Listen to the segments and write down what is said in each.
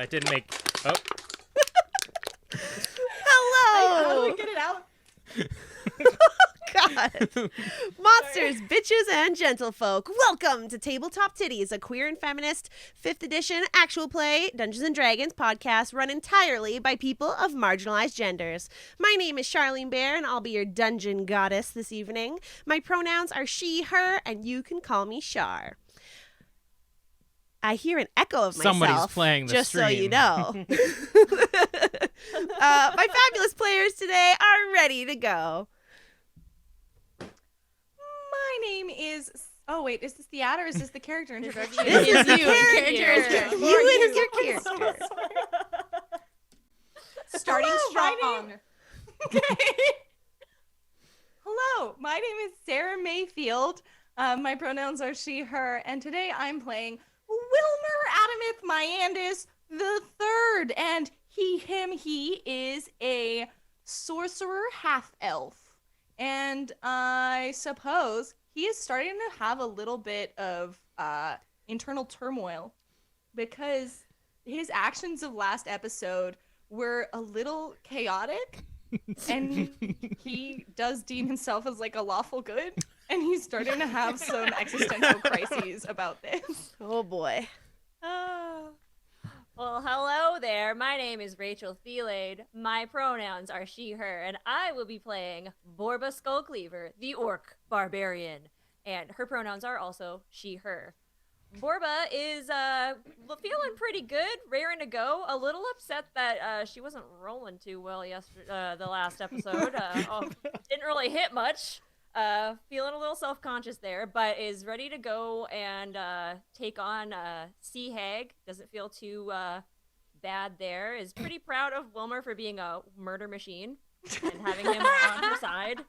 that didn't make... Oh. Hello! How do we get it out? God. Monsters, bitches, and gentlefolk, welcome to Tabletop Tiddies, a queer and feminist 5th edition actual play Dungeons & Dragons podcast run entirely by people of marginalized genders. My name is Charlene Bear, and I'll be your dungeon goddess this evening. My pronouns are she, her, and you can call me Char. I hear an echo of myself. Somebody's playing the just stream. So you know. My fabulous players today are ready to go. My name is... Oh, wait. Is this the ad or is this the character introduction? This is you. character. You is your character. Starting Hello, strong. Hello. My name is Sara Mayfield. My pronouns are she, her, and today I'm playing Wilmer Adamith Myandis the Third, and he is a sorcerer half-elf. And I suppose he is starting to have a little bit of internal turmoil because his actions of last episode were a little chaotic, and he does deem himself as like a lawful good, and he's starting to have some existential crises about this. Oh boy. Well, hello there. My name is Rachel Theilade. My pronouns are she, her, and I will be playing Borba Skullcleaver, the orc barbarian. And her pronouns are also she, her. Borba is feeling pretty good, raring to go. A little upset that she wasn't rolling too well the last episode. Didn't really hit much. Feeling a little self-conscious there, but is ready to go and take on Sea Hag. Doesn't feel too bad there. Is pretty proud of Wilmer for being a murder machine and having him on her side.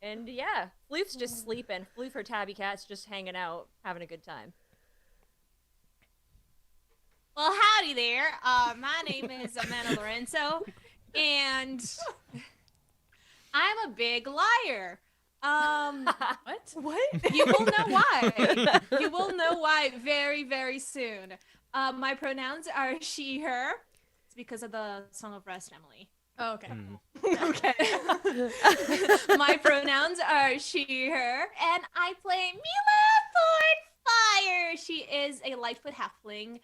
And yeah, Floof's just sleeping. Floof, her tabby cat's just hanging out, having a good time. Well, howdy there. My name is Amanda Lourenço, and I'm a big liar. What? You will know why. You will know why very, very soon. My pronouns are she, her. It's because of the Song of Rest, Emily. Oh, okay. Okay. My pronouns are she, her, and I play Mila Thornfire. She is a Lightfoot halfling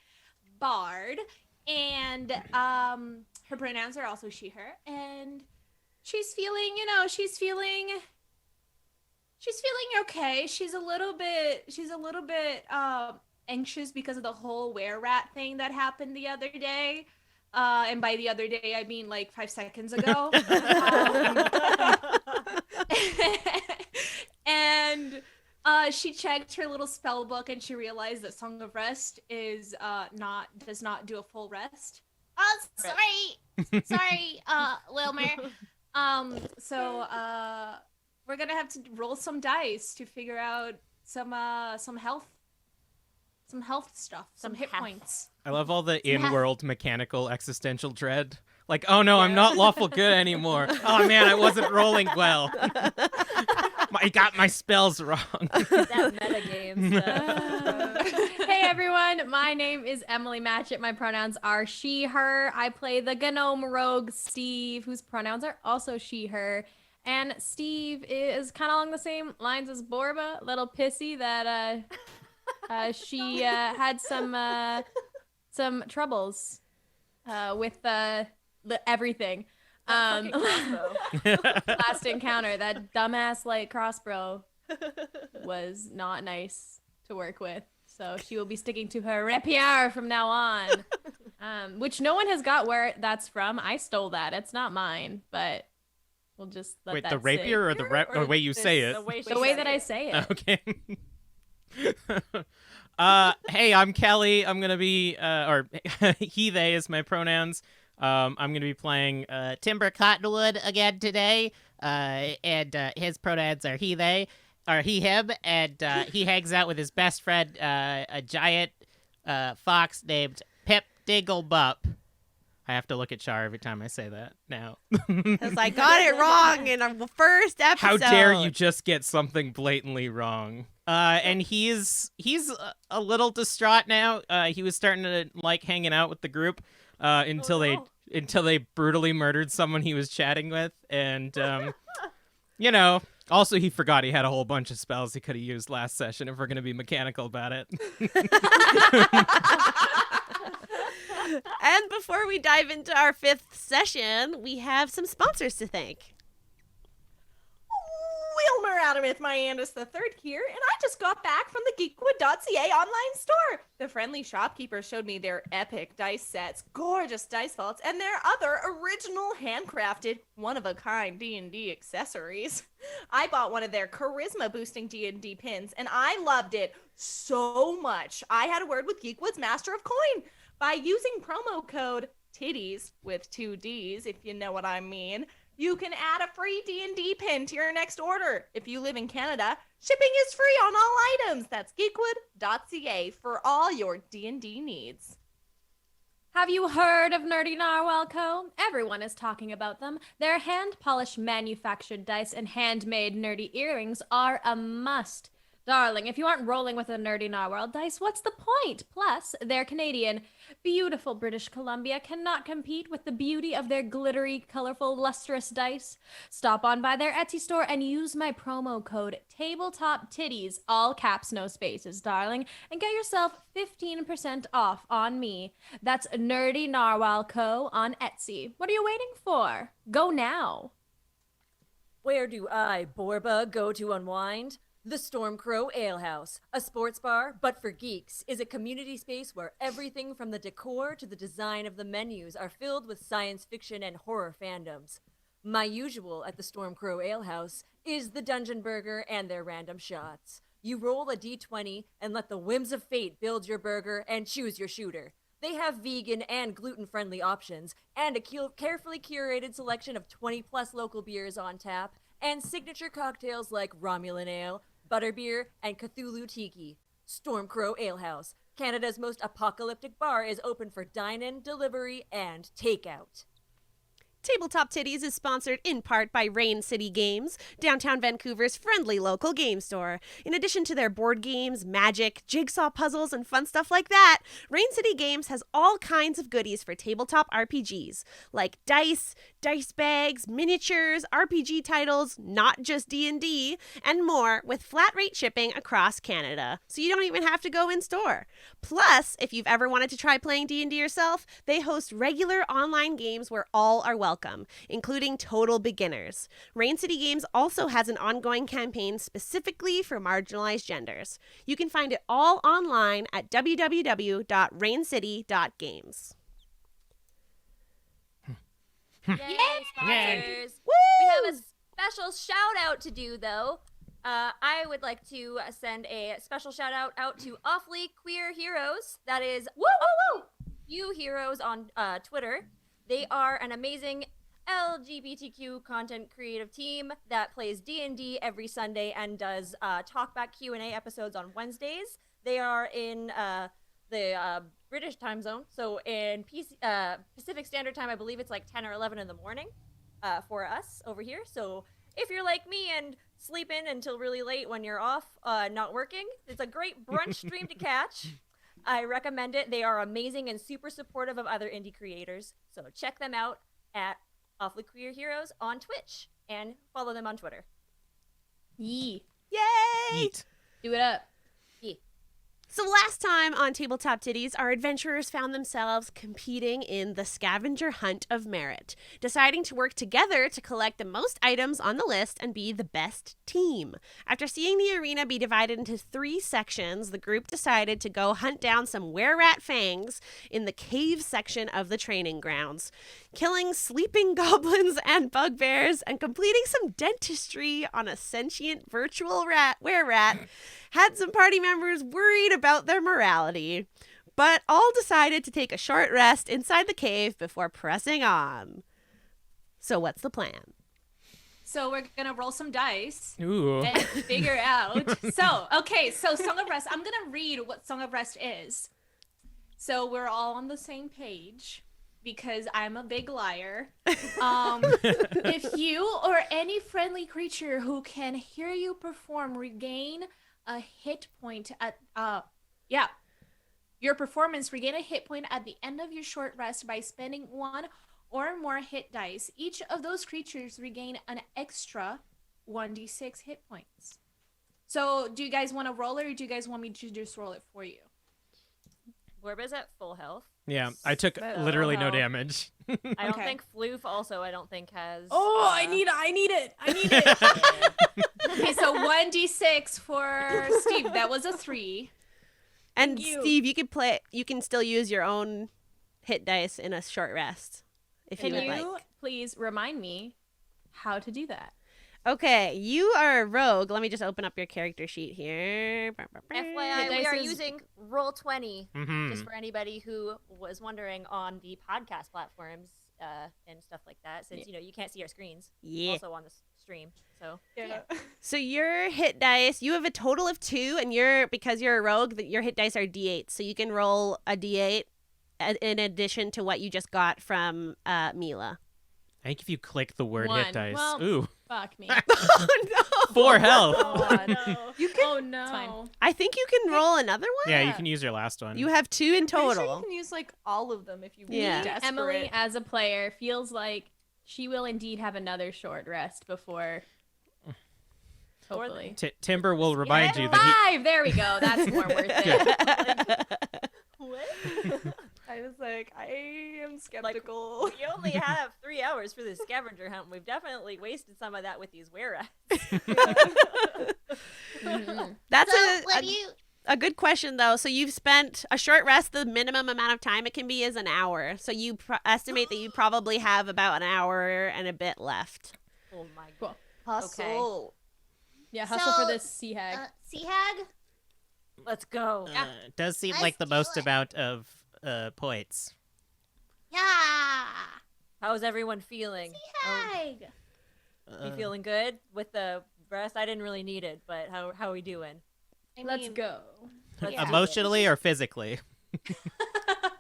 bard, and her pronouns are also she, her, and she's feeling, she's feeling okay. She's a little bit anxious because of the whole were-rat thing that happened the other day. And by the other day, I mean like 5 seconds ago. And she checked her little spell book and she realized that Song of Rest does not do a full rest. Oh, sorry, Wilmer. So we're gonna have to roll some dice to figure out some health stuff, some hit points. I love all the in-world mechanical existential dread. Like, oh no, I'm not lawful good anymore. Oh man, I wasn't rolling well. I got my spells wrong. That metagame stuff. Hey everyone, my name is Emily Matchette. My pronouns are she, her. I play the gnome rogue Steve, whose pronouns are also she, her. And Steve is kind of along the same lines as Borba, a little pissy that she had some troubles with everything. Last encounter, that dumbass light crossbow was not nice to work with. So she will be sticking to her rapier from now on. Which no one has got where that's from. I stole that. It's not mine, but we'll just let Wait, that the rapier sit. or the way you say it? The way that I say it. Okay. Hey, I'm Kelly. I'm gonna be, or he, they is my pronouns. I'm gonna be playing Timber Cottonwood again today. And his pronouns are he, they, or he, him, and he hangs out with his best friend, a giant fox named Pip Dinglebup. I have to look at Char every time I say that now. Because I got it wrong in our first episode. How dare you just get something blatantly wrong? And he's a little distraught now. He was starting to like hanging out with the group until they brutally murdered someone he was chatting with, and you know. Also, he forgot he had a whole bunch of spells he could have used last session, if we're going to be mechanical about it. And before we dive into our 5th session, we have some sponsors to thank. Wilmer Adamith, my Andis the third here, and I just got back from the Geekwood.ca online store. The friendly shopkeeper showed me their epic dice sets, gorgeous dice vaults, and their other original handcrafted, one-of-a-kind D&D accessories. I bought one of their charisma-boosting D&D pins, and I loved it so much. I had a word with Geekwood's Master of Coin. By using promo code TIDDIES with 2 Ds, if you know what I mean, you can add a free D&D pin to your next order. If you live in Canada, shipping is free on all items. That's geekwood.ca for all your D&D needs. Have you heard of Nerdy Narwhal Co? Everyone is talking about them. Their hand-polished manufactured dice and handmade nerdy earrings are a must. Darling, if you aren't rolling with a Nerdy Narwhal dice, what's the point? Plus, they're Canadian. Beautiful British Columbia cannot compete with the beauty of their glittery, colorful, lustrous dice. Stop on by their Etsy store and use my promo code Tabletop Tiddies, all caps, no spaces, darling, and get yourself 15% off on me. That's Nerdy Narwhal Co. on Etsy. What are you waiting for? Go now. Where do I, Borba, go to unwind? The Stormcrow Alehouse, a sports bar, but for geeks, is a community space where everything from the decor to the design of the menus are filled with science fiction and horror fandoms. My usual at the Stormcrow Alehouse is the Dungeon Burger and their random shots. You roll a d20 and let the whims of fate build your burger and choose your shooter. They have vegan and gluten-friendly options and a carefully curated selection of 20-plus local beers on tap and signature cocktails like Romulan Ale, Butterbeer, and Cthulhu Tiki. Stormcrow Alehouse, Canada's most apocalyptic bar, is open for dine-in, delivery, and takeout. Tabletop Tiddies is sponsored in part by Rain City Games, downtown Vancouver's friendly local game store. In addition to their board games, magic, jigsaw puzzles, and fun stuff like that, Rain City Games has all kinds of goodies for tabletop RPGs, like dice bags, miniatures, RPG titles, not just D&D, and more, with flat rate shipping across Canada, so you don't even have to go in store. Plus, if you've ever wanted to try playing D&D yourself, they host regular online games where all are welcome, including total beginners. Rain City Games also has an ongoing campaign specifically for marginalized genders. You can find it all online at www.raincity.games. Yay, sponsors! Woo! We have a special shout out to do, though. I would like to send a special shout out to Awfully Queer Heroes. That is You Heroes on Twitter. They are an amazing LGBTQ content creative team that plays D&D every Sunday and does talkback Q&A episodes on Wednesdays. They are in the British time zone, so in Pacific Standard Time, I believe it's like 10 or 11 in the morning for us over here. So if you're like me and sleep in until really late when you're off, not working, it's a great brunch stream to catch. I recommend it. They are amazing and super supportive of other indie creators. So check them out at Awfully Queer Heroes on Twitch and follow them on Twitter. Yee. Yay! Eat. Do it up. Yee. So last time on Tabletop Tiddies, our adventurers found themselves competing in the Scavenger Hunt of Merit, deciding to work together to collect the most items on the list and be the best team. After seeing the arena be divided into 3 sections, the group decided to go hunt down some were-rat fangs in the cave section of the training grounds, killing sleeping goblins and bugbears and completing some dentistry on a sentient virtual were-rat had some party members worried about their morality, but all decided to take a short rest inside the cave before pressing on. So what's the plan? So we're gonna roll some dice Ooh. and figure out. So Song of Rest. I'm gonna read what Song of Rest is. So we're all on the same page. because I'm a big liar. If you or any friendly creature who can hear you perform regain a hit point at your performance regain a hit point at the end of your short rest by spending 1 or more hit dice. Each of those creatures regain an extra 1d6 hit points. So, do you guys want to roll it, or do you guys want me to just roll it for you? Borba's at full health. Yeah, I took literally no health. damage. I don't Okay. think Floof also, I don't think has... Oh, I need it. Okay, so 1d6 for Steve. That was a 3. And you. Steve, you can still use your own hit dice in a short rest if you Can would you like. please remind me how to do that? Okay, you are a rogue. Let me just open up your character sheet here. FYI, we dice are is- using Roll20, Mhm. just for anybody who was wondering on the podcast platforms and stuff like that, since, you can't see our screens. Yeah. Also on the stream, so... Yeah. So your hit dice, you have a total of 2, and because you're a rogue, your hit dice are d8. So you can roll a d8 in addition to what you just got from Mila. I think if you click the word 1. hit dice. Well- Ooh, Fuck me. Oh no! 4 health. Oh, no. You can. Oh no. fine. I think you can roll another one. Yeah, you can use your last one. You have 2 in Pretty sure total. you can use like all of them if you Yeah. desperate. Emily, as a player, feels like she will indeed have another short rest before. Hopefully. Timber will remind you that 5! There we go. That's more worth it. What? I was like, I am skeptical. We only have 3 hours for this scavenger hunt. We've definitely wasted some of that with these were Mhm. That's So when you a good question though. So you've spent a short rest. The minimum amount of time it can be is an hour. So you estimate that you probably have about an hour and a bit left. Oh my Cool. Hustle. Yeah, hustle for So, this sea hag. Sea Hag, Let's go. it does seem Let's like the do most it. amount of points. yeah, How's everyone feeling? Hag. You feeling good with the rest? I didn't really need it, but how are we doing? Let's mean, go. Let's Yeah. do Emotionally or physically? it.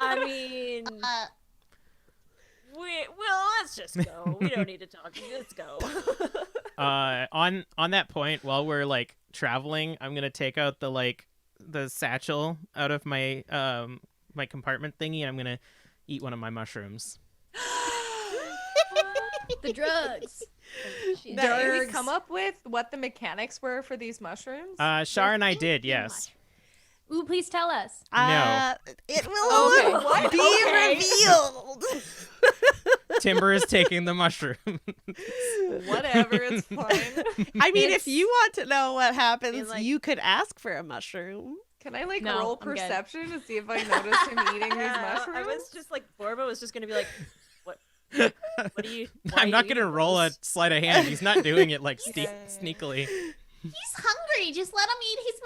I mean, let's just go. We don't need to talk. Let's go. On that point, while we're like traveling, I'm gonna take out the satchel out of my my compartment thingy, and I'm gonna eat one of my mushrooms. The drugs. Did we come up with what the mechanics were for these mushrooms? Shar and I did, yes. Ooh, please tell us. It will Okay. be Okay. revealed. Timber is taking the mushroom. Whatever, it's fine. I mean, if you want to know what happens, like- you could ask for a mushroom. Can I like No, roll I'm good. perception to see if I noticed him eating these Yeah, mushrooms? I was just like, Borba was just gonna be like, what? What are you? why I'm are not you gonna eating roll a those? sleight of hand. He's not doing it like Yeah. sneakily. He's hungry. Just let him eat his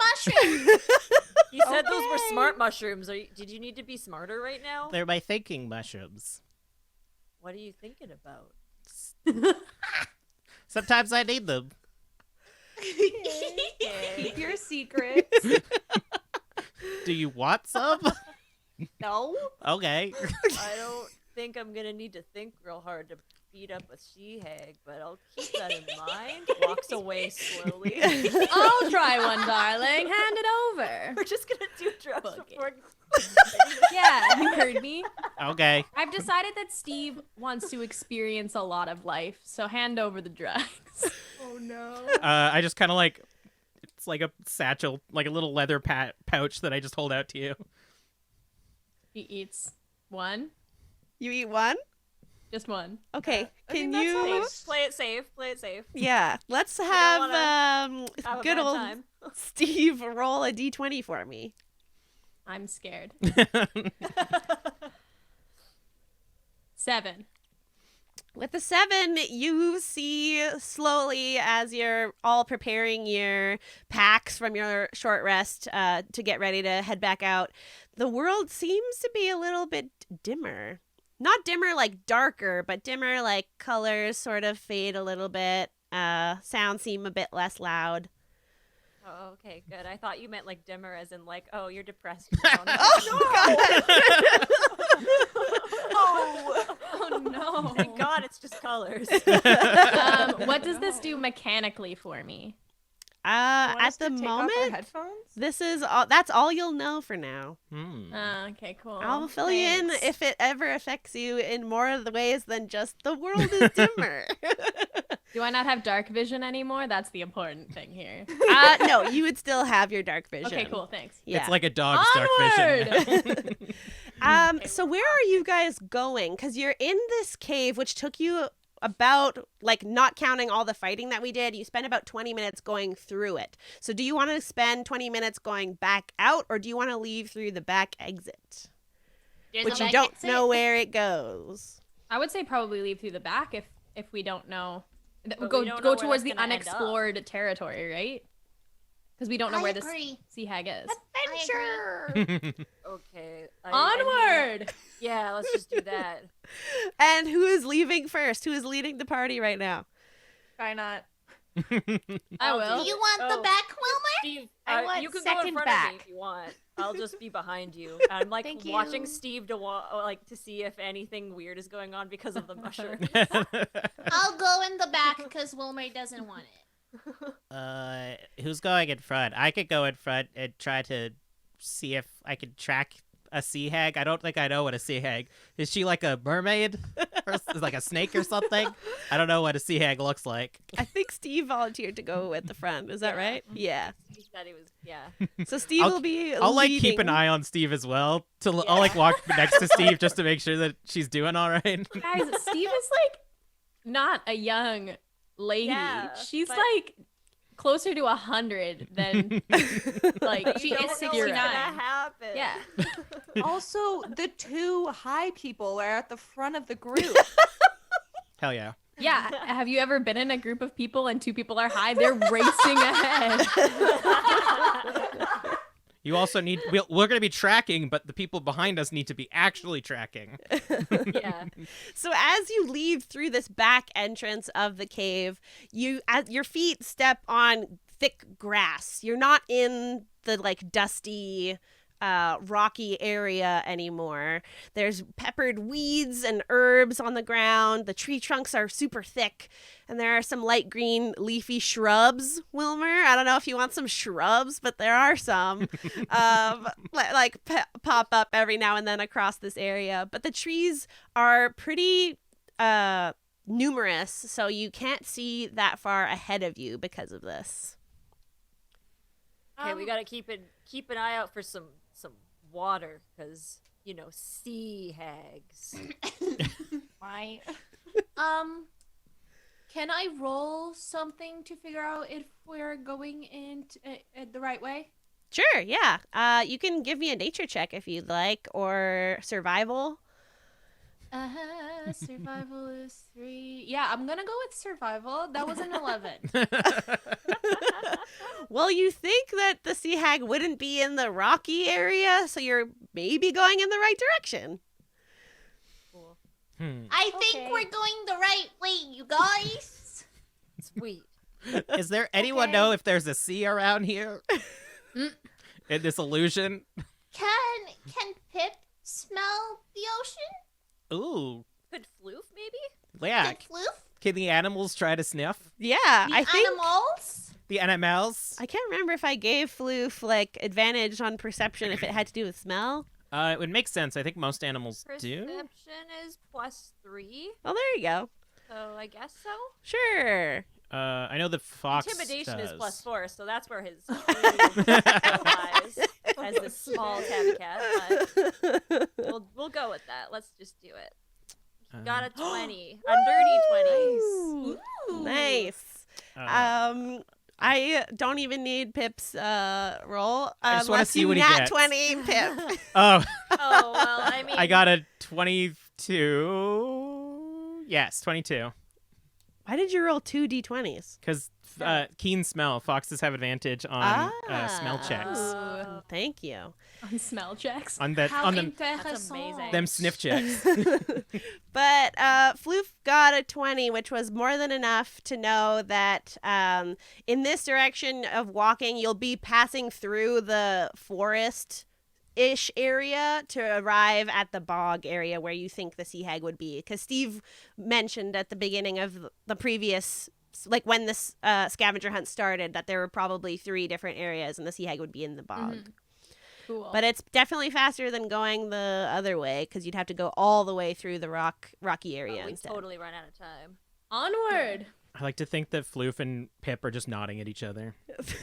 mushrooms. You said those were smart mushrooms. Did you need to be smarter right now? They're my thinking mushrooms. What are you thinking about? Sometimes I need them. Keep your secrets. Do you want some? No. Okay. I don't think I'm gonna need to think real hard to beat up a she hag, but I'll keep that in mind. Walks away slowly. I'll try one, darling. Hand it over. We're just gonna do drugs Fuck it. before. Yeah, you heard me. Okay. I've decided that Steve wants to experience a lot of life, so hand over the drugs. Oh no. I just kind of like, it's like a satchel, like a little leather pouch that I just hold out to you. He eats one. You eat one? Just one. Okay. I mean, Can that's how you? much- Play it safe. Play it safe. Yeah. Let's don't have Have a good bad old time. Steve roll a d20 for me. I'm scared. 7. With the 7, you see slowly as you're all preparing your packs from your short rest to get ready to head back out, the world seems to be a little bit dimmer. Not dimmer like darker, but dimmer like colors sort of fade a little bit. Sounds seem a bit less loud. Oh, okay, good. I thought you meant like dimmer, as in like, oh, you're depressed. You're down. Oh, God. Oh no. Thank God it's just colors. What does this do mechanically for me? At the Take off our moment, headphones? this is all. That's all you'll know for now. Okay, cool. I'll fill you in Thanks. if it ever affects you in more of the ways than just the world is dimmer. Do I not have dark vision anymore? That's the important thing here. No, you would still have your dark vision. Okay, cool. Thanks. Yeah. It's like a dog's dark vision. So where are you guys going? Because you're in this cave, which took you about, like, not counting all the fighting that we did, you spent about 20 minutes going through it. So do you want to spend 20 minutes going back out, or do you want to leave through the back exit? There's Which a you back don't exit. know where it goes. I would say probably leave through the back if we don't know. But we Go don't know go where towards that's the gonna end up. unexplored territory, right? Because we don't know I where this agree. sea hag is. Adventure. Okay. Onward! Yeah, let's just do that. And who is leaving first? Who is leading the party right now? Try not. I will. Do you want the back, Wilmer? Steve, I want you can go in second front back. of me if you want. I'll just be behind you. I'm like Thank watching you. Steve to see if anything weird is going on because of the mushroom. I'll go in the back because Wilmer doesn't want it. Who's going in front? I could go in front and try to see if I can track a sea hag. I don't think I know what a sea hag is. She like a mermaid or like a snake or something? I don't know what a sea hag looks like. I think Steve volunteered to go at the front. Is that Yeah. right? Yeah. He said he was, yeah. So Steve I'll- will be I'll like keep an leading. eye on Steve as well. I'll like walk next to Steve just to make sure that she's doing all right. Guys, Steve is like not a young lady. Yeah, She's but- like closer to 100 than like She You is don't know what's 69. gonna happen. yeah. Also, the two high people are at the front of the group. Hell yeah. Yeah, have you ever been in a group of people and two people are high? They're racing ahead. You also need. We're going to be tracking, but the people behind us need to be actually tracking. Yeah. So as you leave through this back entrance of the cave, as your feet step on thick grass. You're not in the like dusty, rocky area anymore. There's peppered weeds and herbs on the ground. The tree trunks are super thick, and there are some light green leafy shrubs. Wilmer, I don't know if you want some shrubs, but there are some pop up every now and then across this area. But the trees are pretty numerous, so you can't see that far ahead of you because of this. Okay, we gotta keep an eye out for some water, because sea hags. Why? Can I roll something to figure out if we're going in the right way? Sure, yeah. You can give me a nature check if you'd like, or survival. Survival is 3. Yeah, I'm gonna go with survival. That was an 11. Well, you think that the sea hag wouldn't be in the rocky area, so you're maybe going in the right direction. Cool. I think Okay. we're going the right way, you guys. Sweet. Is there anyone know if there's a sea around here? In this illusion? Can Pip smell the ocean? Ooh. Could Floof maybe? Yeah. Can Floof? Can the animals try to sniff? Yeah, The I think animals? The animals? I can't remember if I gave Floof like advantage on perception if it had to do with smell. It would make sense. I think most animals do. Perception is +3, Oh, there you go. so I guess so. Sure. I know the fox Intimidation does. is +4, so that's where his lies as this small tabby cat. But we'll go with that. Let's just do it. Got a 20. A dirty 20. Ooh, nice. I don't even need Pip's roll. I just wanna unless see you what he nat gets. 20 Pip. Oh, Oh, well, I mean. I got a 22. Yes, 22. Why did you roll 2 d20s? Because keen smell. Foxes have advantage on smell checks. Ooh, thank you. On smell checks. On that, How on them, That's amazing. them sniff checks. But Floof got a 20, which was more than enough to know that in this direction of walking, you'll be passing through the forest ish area to arrive at the bog area where you think the sea hag would be. Because Steve mentioned at the beginning of the previous, like when this scavenger hunt started, that there were probably 3 different areas and the sea hag would be in the bog. Mm-hmm. Cool. But it's definitely faster than going the other way because you'd have to go all the way through the rocky area We'd instead. totally run out of time. Onward. I like to think that Floof and Pip are just nodding at each other. Floof,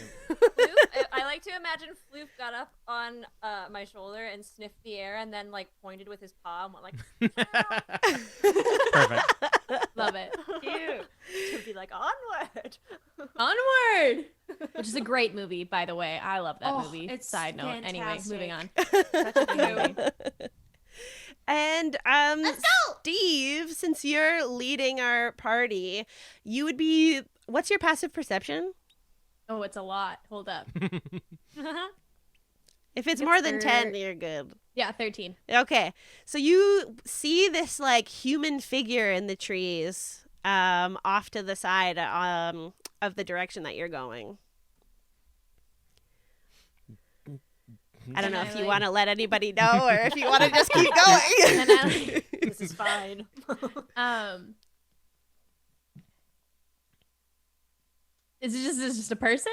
I like to imagine Floof got up on my shoulder and sniffed the air and then like pointed with his paw and went like, Perfect. Love it. cute. To be like, onward. Onward. Which is a great movie, by the way. I love that Oh, movie. it's Side note. Anyway, moving on. Such a good movie. And Let's go! Steve, since you're leading our party, you would be. What's your passive perception? Oh, it's a lot. Hold up. If it's more than 10, you're good. Yeah, 13. Okay, so you see this like human figure in the trees, off to the side, of the direction that you're going. I don't know if you want to let anybody know or if you want to just keep going. This is fine. Is it just a person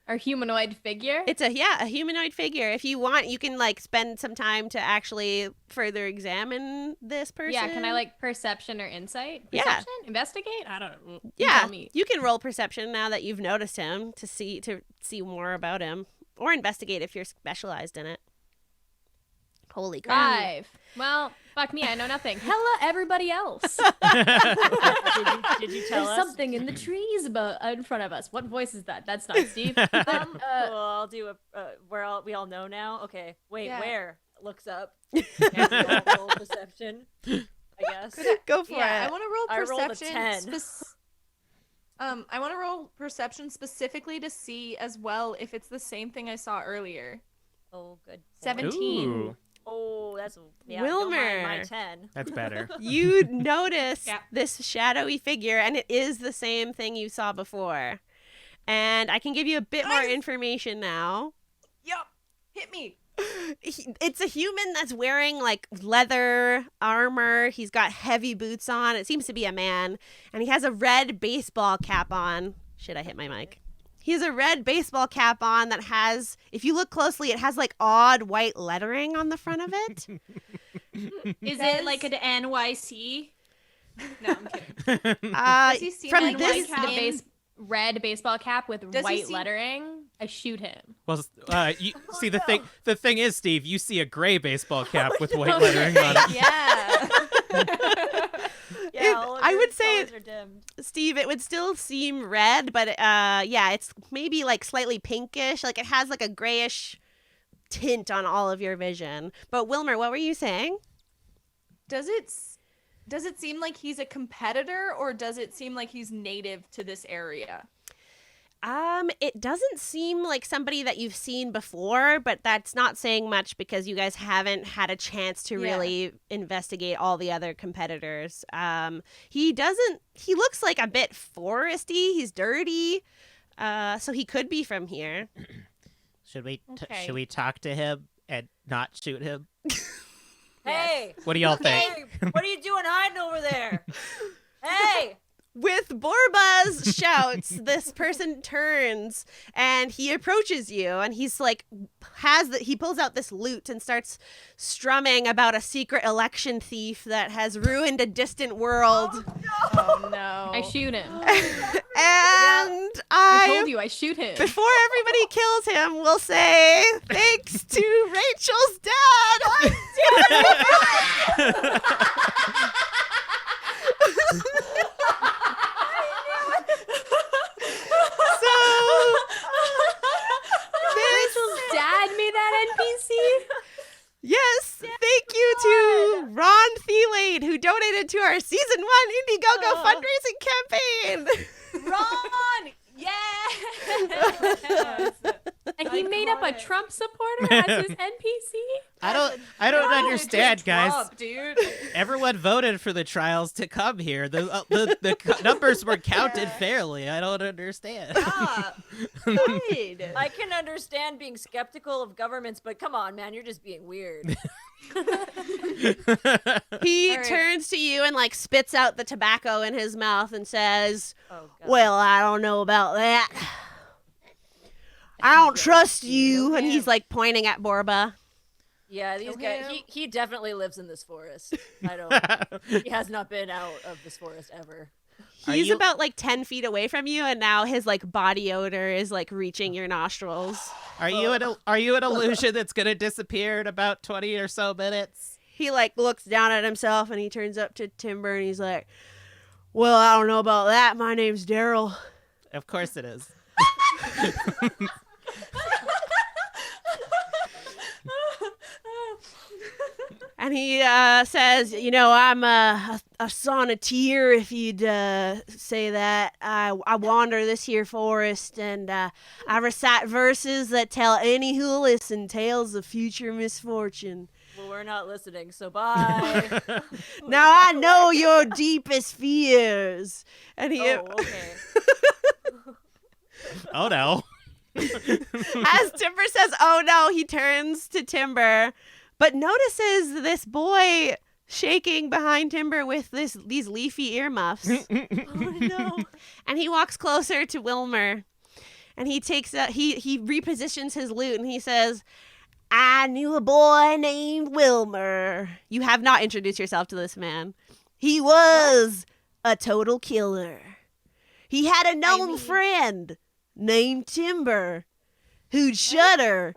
or humanoid figure? It's a humanoid figure. If you want, you can like spend some time to actually further examine this person. Yeah, can I like perception or insight? Yeah. Perception? Investigate? I don't know. You Yeah, tell me. you can roll perception now that you've noticed him to see more about him, or investigate if you're specialized in it. Holy crap! 5. Well, fuck me, I know nothing. Hello, everybody else. Did you tell There's us? something in the trees in front of us. What voice is that? That's not Steve. Well, I'll do a. We all know now. Okay, wait, Yeah. where? Looks up. And roll perception. I guess. Go for Yeah, it. I want to roll I rolled a perception. 10. I want to roll perception specifically to see as well if it's the same thing I saw earlier. Oh, good. 17. Ooh, Oh, that's don't mind Wilmer. my 10. that's better. You notice Yeah. this shadowy figure, and it is the same thing you saw before. And I can give you a bit more Nice. information now. Yup. Hit me. It's a human that's wearing like leather armor. He's got heavy boots on. It seems to be a man. And he has a red baseball cap on. Shit, I hit my mic. He has a red baseball cap on that has, if you look closely, it has like odd white lettering on the front of it. Does- Is it like an NYC? No, I'm kidding. Uh, Does he seem from like this, white cap? Red baseball cap with Does he white seem- lettering. I shoot him. Well, you see the thing is, Steve, you see a gray baseball cap with white lettering on it. Yeah. Yeah, all of I your would say colors are dimmed. Steve, it would still seem red, but yeah, it's maybe like slightly pinkish. Like it has like a grayish tint on all of your vision. But Wilmer, what were you saying? Does it seem like he's a competitor or does it seem like he's native to this area? It doesn't seem like somebody that you've seen before, but that's not saying much because you guys haven't had a chance to Yeah. really investigate all the other competitors. He looks like a bit foresty. He's dirty. So he could be from here. Should Okay. we talk to him and not shoot him? Hey, What do y'all think? hey, what are you doing hiding over there? Hey, With Borba's shouts, this person turns and he approaches you, and he's like, he pulls out this lute and starts strumming about a secret election thief that has ruined a distant world. Oh no. I shoot him. And I told you I shoot him. before everybody kills him, we'll say thanks to Rachel's dad. So Rachel's dad made that NPC. yes, thank you to Ron Theilade, who donated to our season 1 Indiegogo fundraising campaign. Ron! Yeah! And he made up a Trump supporter as his NPC. I don't understand, guys. Drop, dude. Everyone voted for the trials to come here. The numbers were counted fairly. I don't understand. Stop. Good. I can understand being skeptical of governments, but come on, man, you're just being weird. He All right. turns to you and like spits out the tobacco in his mouth and says, Oh, God. "Well, I don't know about that. I don't trust you." And he's like pointing at Borba. Yeah, these Okay. guys. He definitely lives in this forest. I don't. He has not been out of this forest ever. Are He's you- about like 10 feet away from you, and now his like body odor is like reaching your nostrils. Are you an illusion that's gonna disappear in about 20 or so minutes? He like looks down at himself and he turns up to Timber and he's like, "Well, I don't know about that. My name's Daryl." Of course it is. And he says, "You know, I'm a sonneteer, if you'd say that. I wander this here forest, and I recite verses that tell any who'll listen tales of future misfortune. Well, we're not listening, so bye. Now I know your deepest fears." And he, Oh, okay. Oh no. as Timber says, "Oh no," he turns to Timber, but notices this boy shaking behind Timber with these leafy earmuffs. Oh no. And he walks closer to Wilmer, and he takes he repositions his lute, and he says, "I knew a boy named Wilmer." You have not introduced yourself to this man. "He was a total killer. He had a gnome friend named Timber who'd shudder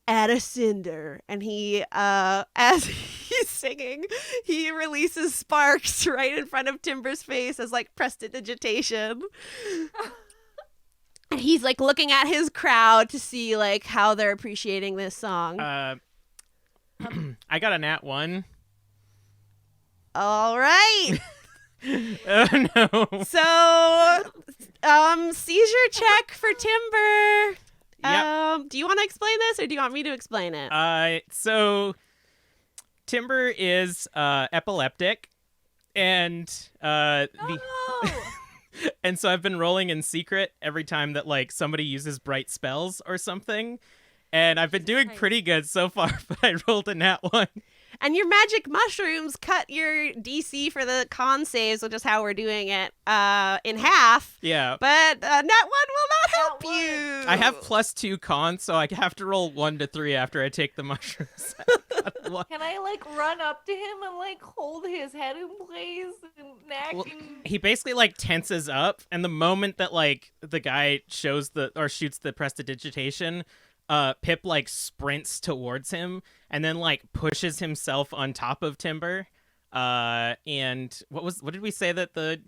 at a cinder." And he, as he's singing, he releases sparks right in front of Timber's face as like prestidigitation. And he's like looking at his crowd to see like how they're appreciating this song. I got a nat 1. All right. Oh no. So, seizure check for Timber. Yep. Do you want to explain this, or do you want me to explain it? So Timber is epileptic, and and so I've been rolling in secret every time that like somebody uses bright spells or something, and I've been doing pretty good so far. But I rolled a nat 1. And your magic mushrooms cut your DC for the con saves, which is how we're doing it, in half. Yeah. But nat 1 will not help you. I have +2 con, so I have to roll 1 to 3 after I take the mushrooms. Can I like run up to him and like hold his head in place and act? Well, he basically like tenses up, and the moment that like the guy shoots the prestidigitation, Pip like sprints towards him and then like pushes himself on top of Timber. And what did we say that the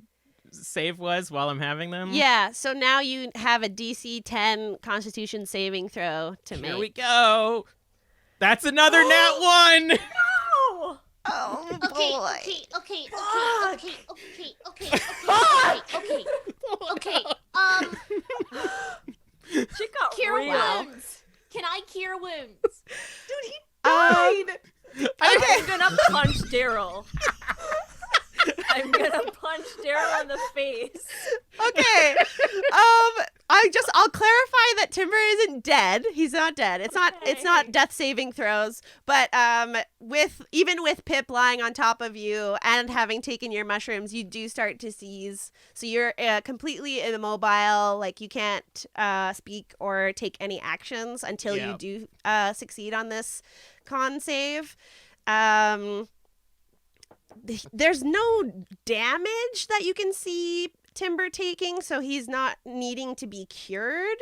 save was while I'm having them? Yeah, so now you have a DC 10 Constitution saving throw to make. Here we go. That's another nat 1. No! Oh, Okay, boy. okay. She got Cure real. wounds. Can I cure wounds? Dude, he died. I'm gonna punch Daryl. I'm gonna punch Daryl in the face. Okay. I'll clarify that Timber isn't dead. He's not dead. It's not death saving throws, but even with Pip lying on top of you and having taken your mushrooms, you do start to seize. So you're completely immobile, like you can't speak or take any actions until you do succeed on this con save. There's no damage that you can see Timber taking, so he's not needing to be cured.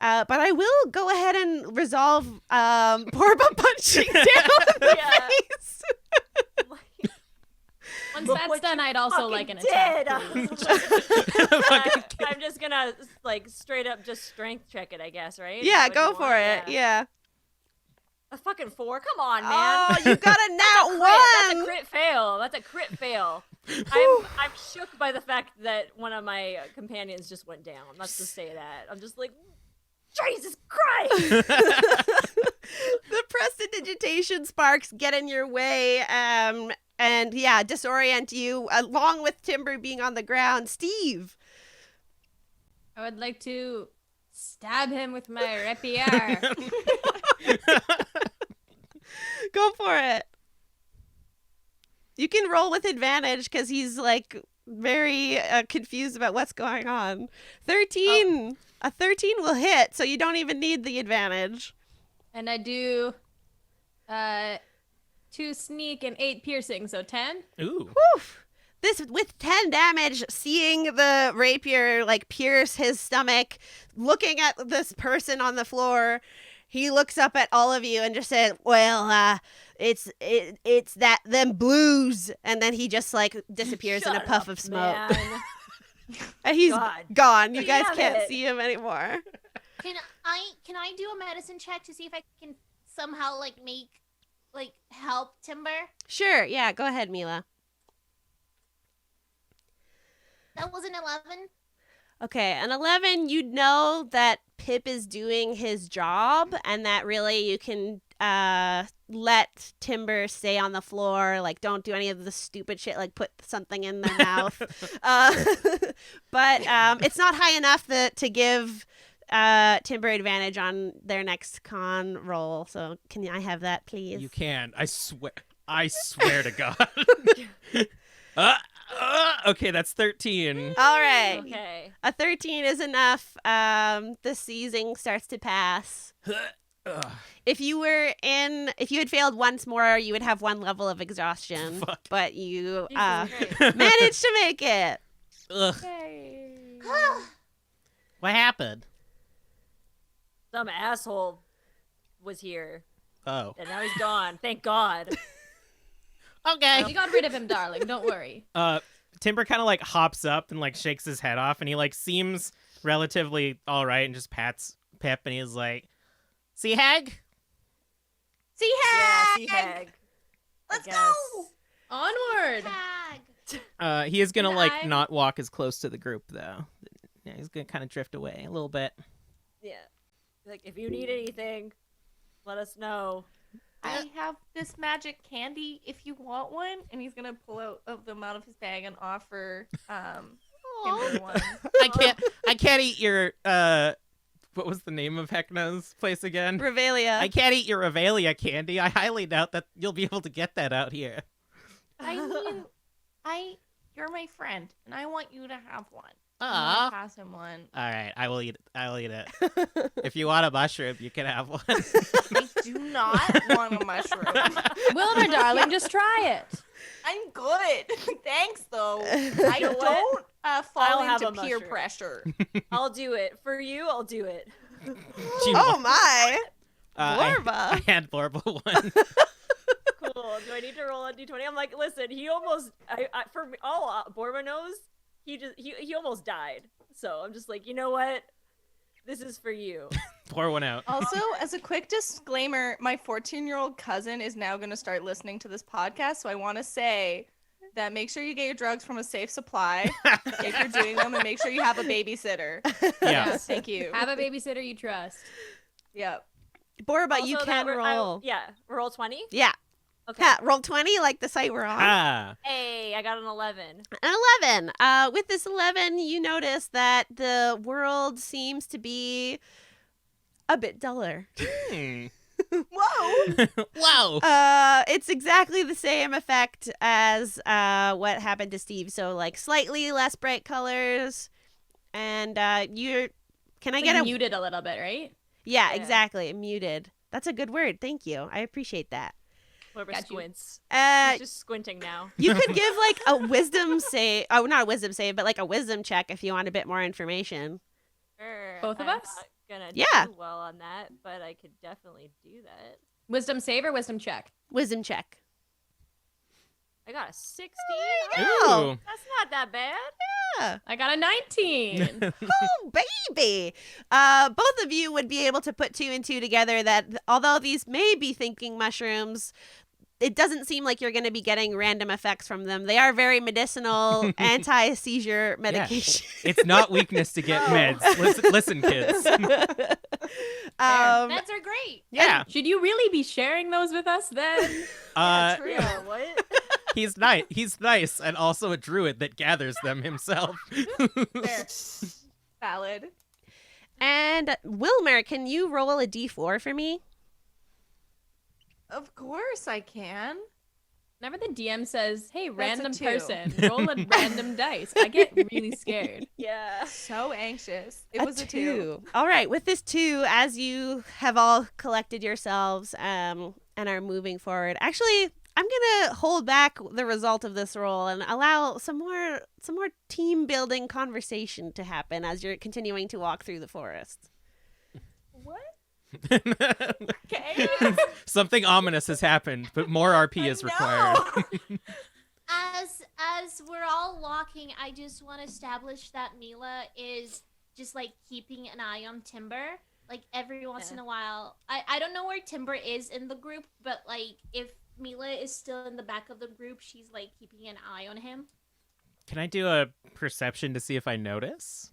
But I will go ahead and resolve Borba punching down in the Yeah. face. Once But that's what done, you I'd also fucking like an attack. did. I'm just gonna like straight up just strength check it, I guess, right? Is Yeah, that what go you for want? it. Yeah. A fucking 4. Come on, man. Oh, you got a nat That's a one. crit fail. That's a crit fail. I'm shook by the fact that one of my companions just went down. Let's just say that. I'm just like, Jesus Christ! The prestidigitation sparks get in your way, and yeah, disorient you, along with Timber being on the ground. Steve. I would like to stab him with my rapier. Go for it. You can roll with advantage because he's like very confused about what's going on. 13. A 13 will hit, so you don't even need the advantage. And I do 2 sneak and 8 piercing, so 10. Ooh. Woof. This with 10 damage, seeing the rapier like pierce his stomach, looking at this person on the floor, he looks up at all of you and just said, "Well, it's that them blues," and then he just like disappears in a Shut puff up, of smoke. man. And he's God. gone. You guys Damn can't it. see him anymore. Can I do a medicine check to see if I can somehow help Timber? Sure, yeah, go ahead, Mila. That was an 11. Okay, an 11, you know that Pip is doing his job and that really you can let Timber stay on the floor. Like, don't do any of the stupid shit, like put something in their mouth. But it's not high enough to give Timber advantage on their next con roll. So can I have that, please? You can. I swear to God. Okay, that's 13. All right. Okay. A 13 is enough. The seizing starts to pass. Ugh. If you had failed once more, you would have 1 level of exhaustion. Fuck. But you Jesus Christ. managed to make it. Ugh. Yay. What happened? Some asshole was here, Oh. and now he's gone. Thank God. Okay. We got rid of him, darling. Don't worry. Timber kind of like hops up and like shakes his head off, and he like seems relatively all right, and just pats Pip, and he's like, "See, Hag? See Yeah, Hag! see Hag. Let's I go! Onward. Hag! He is gonna And like I'm- not walk as close to the group though. Yeah, he's gonna kind of drift away a little bit. Yeah. Like, if you need anything, let us know. I have this magic candy if you want one. And he's gonna pull out of them out of his bag and offer Timber one. I can't eat your what was the name of Heckna's place again? Revelia. I can't eat your Revelia candy. I highly doubt that you'll be able to get that out here. I mean, you're my friend, and I want you to have one. I'm Aw. gonna pass him one. All right, I will eat it. I will eat it. If you want a mushroom, you can have one. I do not want a mushroom. Wilmer, darling, just try it. I'm good. Thanks, though. I You know what? don't I'll fall have into a peer mushroom. pressure. I'll do it. For you, I'll do it. Oh my. I Borba. had Borba one. Cool. Do I need to roll a d20? I'm like, listen, he almost, for me, all Borba knows, he almost died. So I'm just like, you know what? This is for you. Pour one out. Also, as a quick disclaimer, my 14-year-old cousin is now going to start listening to this podcast, so I want to say that make sure you get your drugs from a safe supply if you're doing them, and make sure you have a babysitter. Yeah. Yes, thank you. Have a babysitter you trust. Yep. Borba, you Also, can that roll. yeah, roll 20? Yeah. Okay. Yeah, roll 20 like the site we're on. Ah. Hey, I got an 11. An 11. With this 11, you notice that the world seems to be a bit duller. Hmm. Whoa! Wow. It's exactly the same effect as what happened to Steve. So like slightly less bright colors, and you're. Can I Like get a muted a little bit, right? Yeah, Yeah. exactly. Muted. That's a good word. Thank you. I appreciate that. Whoever Got you. squints. Uh, He's just squinting now. you could give like a wisdom save. Oh, not a wisdom save, but like a wisdom check if you want a bit more information. Sure, Both of I'm us? not gonna Yeah. do well on that, but I could definitely do that. Wisdom save or wisdom check? Wisdom check. I got a 16. Oh. Ooh. That's not that bad. I got a 19. Oh, baby. Both of you would be able to put 2 and 2 together that although these may be thinking mushrooms, it doesn't seem like you're going to be getting random effects from them. They are very medicinal, anti-seizure medication. It's not weakness to get meds. Listen, kids. Meds are great. Yeah. Should you really be sharing those with us then? True. What? He's nice. He's nice, and also a druid that gathers them himself. Fair. Valid. And Wilmer, can you roll a d4 for me? Of course I can. Whenever the DM says, "Hey, That's a random 2. person, roll a random dice," I get really scared. Yeah. So anxious. It was a 2. All right, with this 2, as you have all collected yourselves and are moving forward, actually, I'm gonna hold back the result of this roll and allow some more team building conversation to happen as you're continuing to walk through the forest. What? Okay. Something ominous has happened, but more RP is required. As we're all walking, I just want to establish that Mila is just like keeping an eye on Timber. Like every once in a while. I don't know where Timber is in the group, but like if Mila is still in the back of the group, she's like keeping an eye on him. Can I do a perception to see if I notice?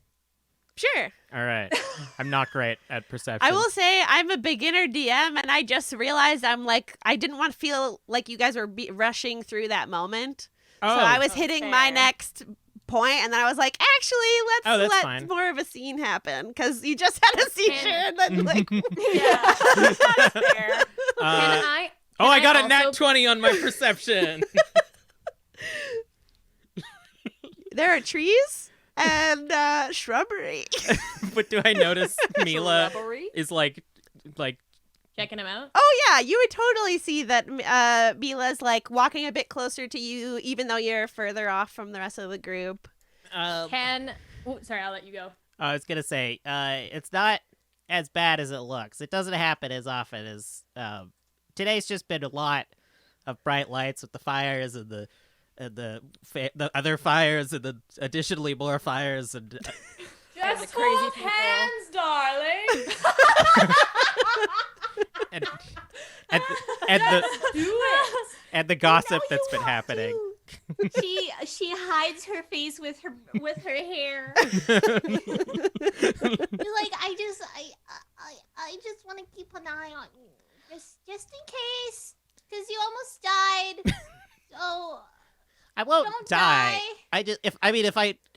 Sure. All right. I'm not great at perception. I will say I'm a beginner DM, and I just realized I didn't want to feel like you guys were rushing through that moment. Oh, So I was hitting my fair. next point, and then I was like, actually, let's that's let fine. more of a scene happen, because you just had a seizure, and then like, Yeah. That's fair. I I got a nat also- 20 on my perception. there are trees and shrubbery. But do I notice Mila Shrubbery? is like Checking him out. Oh yeah, you would totally see that Mila's like walking a bit closer to you, even though you're further off from the rest of the group. Sorry, I'll let you go. I was gonna say, it's not as bad as it looks. It doesn't happen as often as today's just been a lot of bright lights with the fires and the other fires and the additionally more fires and Just crazy hold people. hands, darling. and the Do it. and the gossip that's been happening. She hides her face with her hair. She's like, I just want to keep an eye on you, just in case, because you almost died. So I won't don't die. die. I just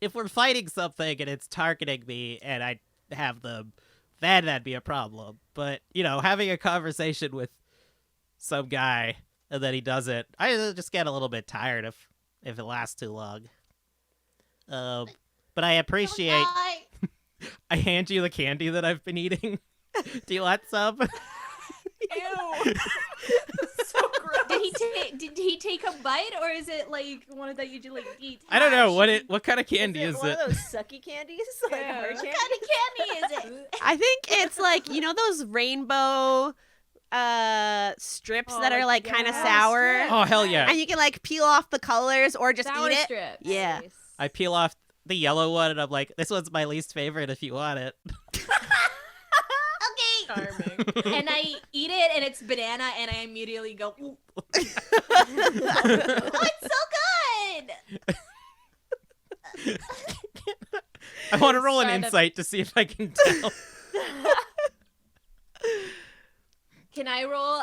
if we're fighting something and it's targeting me and I have them, then that'd be a problem. But having a conversation with some guy and then he does it, I just get a little bit tired if it lasts too long. But I appreciate. Don't die. I hand you the candy that I've been eating. Do you want some? Ew. So gross. Did he take a bite, or is it like one that you do like eat? I don't know what kind of candy is one it. of those sucky candies? Like Yeah. her What candy? kind of candy is it? I think it's like those rainbow strips that are like kind of yeah. sour, Oh hell yeah! and you can like peel off the colors or just Sour eat it. strip. Yeah. Nice. I peel off the yellow one and I'm like, this one's my least favorite if you want it. Okay. Charming. And I eat it, and it's banana, and I immediately go, "Ooh." Oh, it's so good. I want to roll an Start up- insight to see if I can tell. Can I roll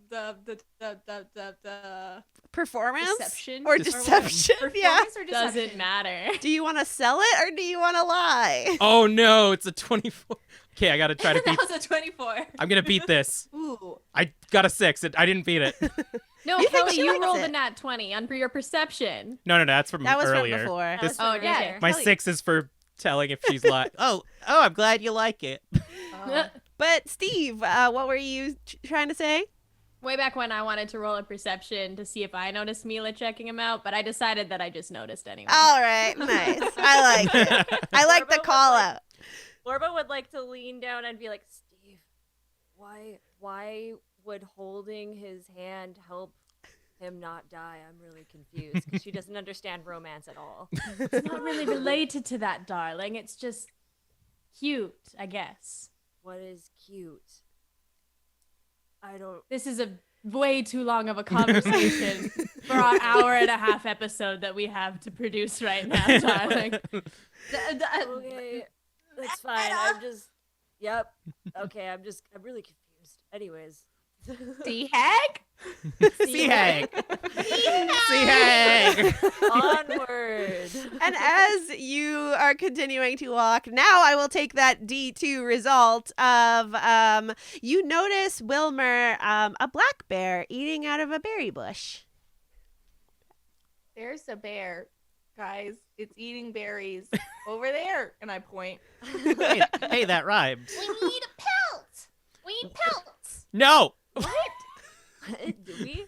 the Performance deception or Deception. deception? Yeah. performance or deception? Doesn't matter. Do you want to sell it or do you want to lie? Oh no, it's a 24. Okay, I gotta try to beat. That was a 24. I'm gonna beat this. Ooh. I got a 6. I didn't beat it. No, You think Kelly, she you likes rolled it? a nat 20 on for your perception. No, that's from That was earlier. from before. This- Oh, yeah. my Kelly- 6 is for telling if she's lying. Oh, I'm glad you like it. But Steve, what were you trying to say? Way back when I wanted to roll a perception to see if I noticed Mila checking him out, but I decided that I just noticed anyway. All right, nice. I like it. I like the Borbo call would out. Borbo would like to lean down and be like, Steve, why would holding his hand help him not die? I'm really confused because she doesn't understand romance at all. It's not really related to that, darling. It's just cute, I guess. What is cute? I don't. This is a way too long of a conversation for our hour and a half episode that we have to produce right now, darling. Okay, that's fine. I'm just. Yep. Okay, I'm really confused. Anyways. Sea hag? Sea hag. Sea hag. Onward. And as you are continuing to walk, now I will take that D2 result of you notice Wilmer, a black bear eating out of a berry bush. There's a bear, guys. It's eating berries over there. And I point. Hey, that rhymed. We need a pelt. We need pelts. No. Do we?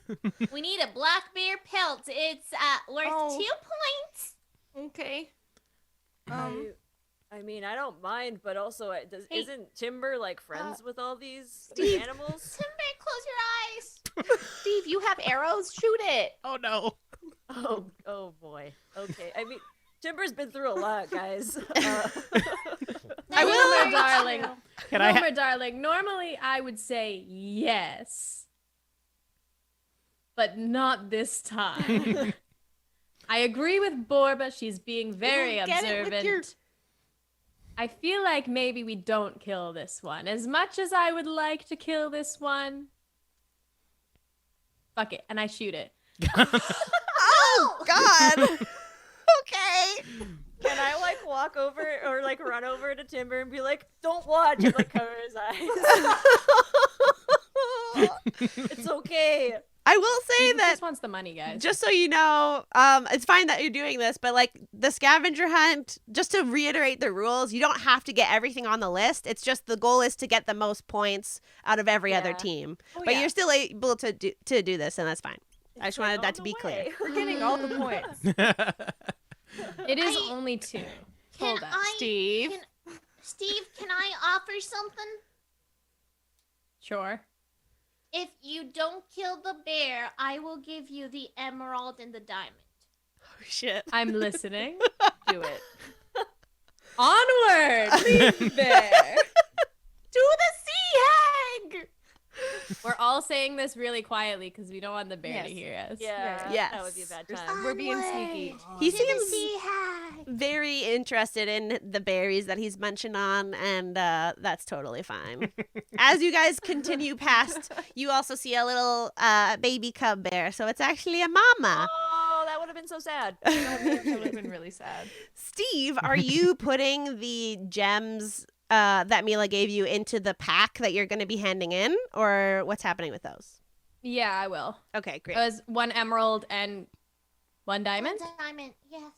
We need a black bear pelt. It's worth 2 points. Okay. I mean, I don't mind, but also, isn't Timber like friends with all these Steve. animals? Timber, close your eyes. Steve, you have arrows. Shoot it. Oh no. Oh boy. Okay. I mean, Timber's been through a lot, guys. Wilmer, darling. Can I Wilmer, darling. Normally, I would say yes, but not this time. I agree with Borba. She's being very don't get it with observant. your- I feel like maybe we don't kill this one. As much as I would like to kill this one, fuck it, and I shoot it. Oh, God. Okay. Can I like walk over or like run over to Timber and be like, "Don't watch," and like cover his eyes? It's okay. I will say He that, just wants the money, guys. just so you know, it's fine that you're doing this, but like the scavenger hunt, just to reiterate the rules, you don't have to get everything on the list. It's just the goal is to get the most points out of every other Yeah. team. Oh, But yeah. you're still able to do this, and that's fine. I just wanted that to be clear. We're getting all the points. It is I- only 2. Can Hold on. Steve. Steve, can I offer something? Sure. If you don't kill the bear, I will give you the emerald and the diamond. Oh, shit. I'm listening. Do it. Onward! Leave there. Do the sea hag. We're all saying this really quietly because we don't want the bear Yes. to hear us. Yeah. Yes. That would be a bad time. We're being sneaky. He To the seems sea hag. very interested in the berries that he's munching on, and that's totally fine. As you guys continue past, you also see a little baby cub bear, so it's actually a mama. Oh, that would have been so sad. That would have been really sad. Steve, are you putting the gems that Mila gave you into the pack that you're going to be handing in, or what's happening with those? Yeah, I will. Okay, It great. was 1 emerald and 1 diamond. One diamond, yes.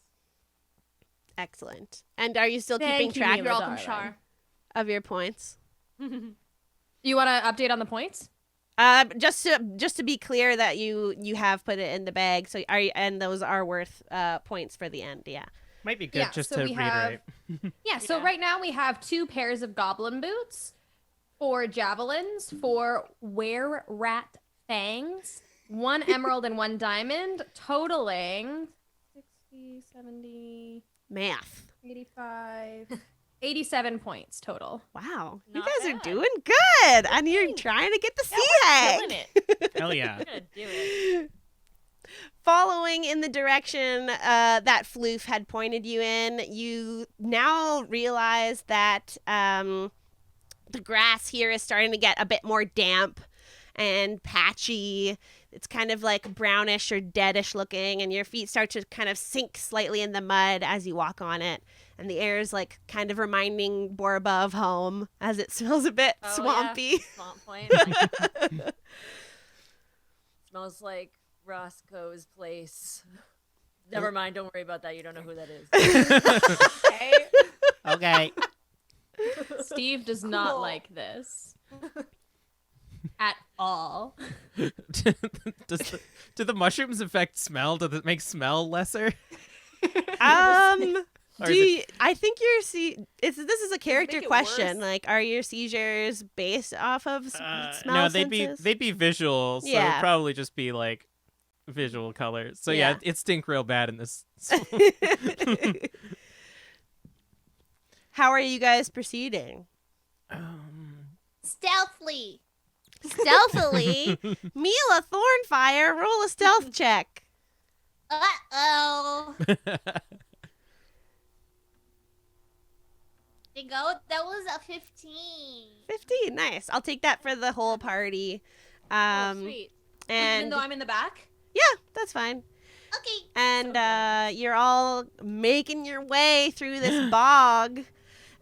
Excellent. And are you still keeping Thank you, track Mila, You're welcome, darling. Char. of your points? You want to update on the points? Just to be clear that you have put it in the bag, so and those are worth points for the end. Yeah. Might be good Yeah, just so to we have- reiterate. Yeah, so right now we have 2 pairs of goblin boots, 4 javelins, 4 were-rat fangs, 1 emerald and 1 diamond, totaling 60, 70, Math. 85, 87 points total. Wow. Not you guys are bad. doing good. And you're trying to get the sea hag. Killing it. Hell yeah. We're gonna do it. Following in the direction that Floof had pointed you in, you now realize that the grass here is starting to get a bit more damp and patchy. It's kind of like brownish or deadish looking, and your feet start to kind of sink slightly in the mud as you walk on it. And the air is like kind of reminding Borba of home as it smells a bit Oh, yeah. swampy. Swamp point. Like, smells like Roscoe's place. Never mind. Don't worry about that. You don't know who that is. Okay. Okay. Steve does not Cool. like this at all. Do the mushrooms affect smell? Does it make smell lesser? Or Do is you, I think your this is a character make it question. worse? Like, are your seizures based off of smell no, senses? they'd be visual, so Yeah. it'd probably just be like visual colors. So yeah, Yeah. it stink real bad in this. How are you guys proceeding? Stealthily. Stealthily, Mila Thornfire, roll a stealth check. Uh-oh. There you go. That was a 15. 15, nice. I'll take that for the whole party. Oh, sweet. Even And though I'm in the back? yeah, that's fine. Okay. And you're all making your way through this bog.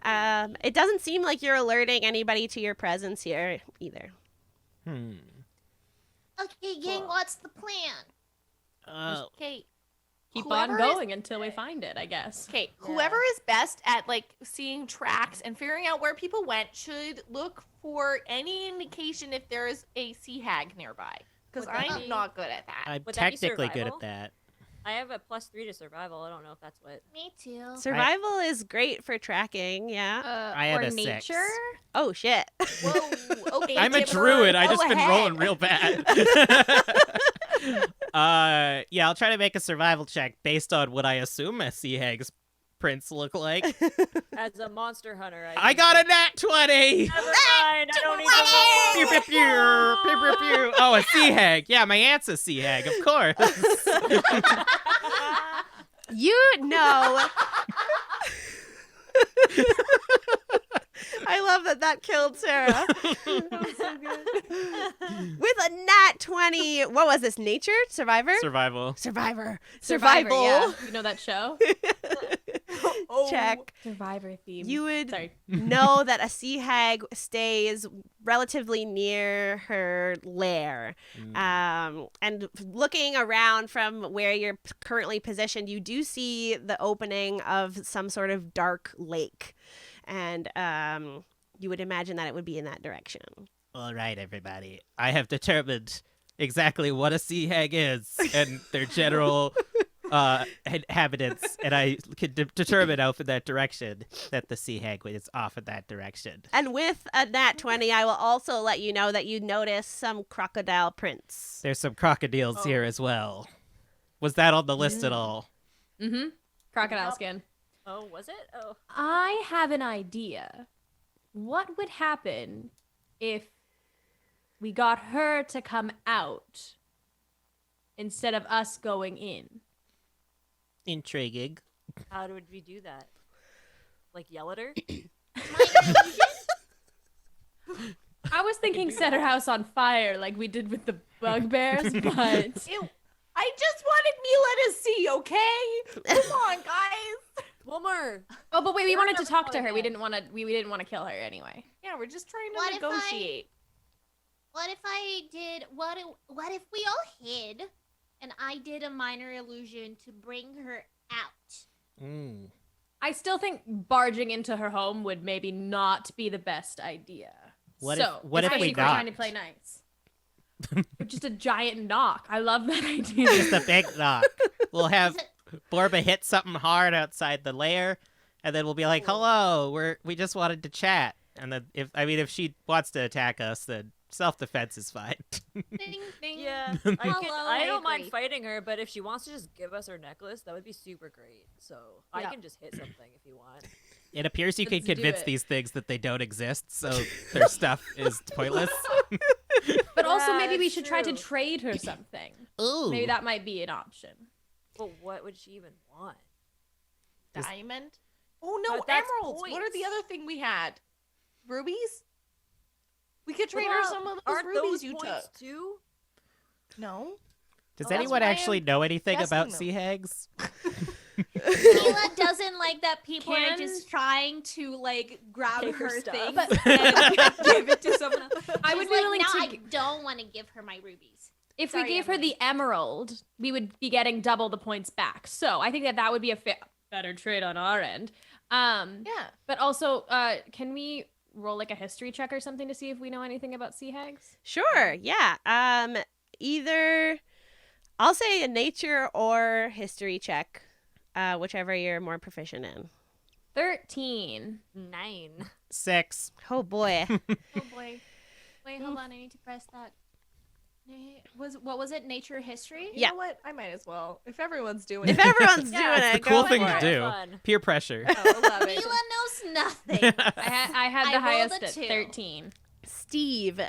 It doesn't seem like you're alerting anybody to your presence here either. Okay, gang, what's the plan? Okay. Keep Whoever on is- going until we find it, I guess. Okay, whoever is best at like seeing tracks and figuring out where people went should look for any indication if there is a sea hag nearby. Because Would that I'm be- not good at that. I'm Would that be technically good at survival? that. I have a +3 to survival. I don't know if that's what. Me too. Survival is great for tracking, yeah. I had or a 6. nature? Oh, shit. Whoa, okay. I'm a Timber, druid. I go just been ahead. rolling real bad. Yeah, I'll try to make a survival check based on what I assume a sea hag's prints look like. As a monster hunter, I got a nat 20. Never mind. I don't need Pew, pew, pew, pew, pew, pew. Oh, a sea hag. Yeah, my aunt's a sea hag, of course. You know. I love that killed Sarah. With a nat 20. What was this? Nature? Survivor? Survival. Survivor. Yeah. You know that show? Check. Survivor theme. You would Sorry. know that a sea hag stays relatively near her lair. And looking around from where you're currently positioned, you do see the opening of some sort of dark lake. And you would imagine that it would be in that direction. All right, everybody. I have determined exactly what a sea hag is and their general inhabitants, and I can determine out in that direction that the sea hag is off in that direction. And with a nat 20, I will also let you know that you notice some crocodile prints. There's some crocodiles here as well. Was that on the list at all? Mm-hmm. Crocodile skin. Oh, was it? Oh. I have an idea. What would happen if we got her to come out instead of us going in? Intriguing. How would we do that? Like yell at her? I was thinking set her house on fire like we did with the bugbears, but Ew. I just wanted Mila to see, okay? Come on, guys. One more. oh, but wait, we We're wanted to never talk to going her. We in. didn't want to. We didn't want to kill her anyway. Yeah, we're just trying What to if I- negotiate. What if I did? What if we all hid, and I did a minor illusion to bring her out? I still think barging into her home would maybe not be the best idea. What so, if we especially if we're trying to knocked? play nice. Or just a giant knock. I love that idea. Just a big knock. We'll have Borba hit something hard outside the lair, and then we'll be like, "Hello, we just wanted to chat." And then if she wants to attack us, then self-defense is fine. Ding, ding. Yeah. Hello, I don't mind agree. fighting her, but if she wants to just give us her necklace, that would be super great. So I Yeah. can just hit something if you want. It appears you can Let's do convince it. these things that they don't exist, so their stuff is pointless. But also Yeah, maybe we that's should try to true. trade her something. Ooh. Maybe that might be an option. But what would she even want? Diamond? Oh, no, But that's emeralds. What are the points. other thing we had? Rubies? We could trade What her about- some of those Aren't rubies those you points took. too? No? Does Oh, that's anyone why actually I'm know anything about asking sea hags? Mila doesn't like that people are Can- just trying to like grab Take her her stuff. things But- and give it to someone else. I would She's be like, willing no, to. I don't want to give her my rubies. If Sorry, we gave her Emily. the emerald, we would be getting double the points back. So I think that would be a better trade on our end. Yeah. But also, can we roll like a history check or something to see if we know anything about sea hags? Sure, yeah. Either I'll say a nature or history check, whichever you're more proficient in. 13. 9. 6. Oh boy. Oh boy. Wait, hold on. I need to press that. What was it? Nature history? You Yeah. know what? I might as well. If everyone's doing If it. everyone's Yeah, doing it's it, The cool go thing for to it. do. Fun. Peer pressure. Oh, 11. Mila knows nothing. I had I the rolled highest a at 2. 13. Steve,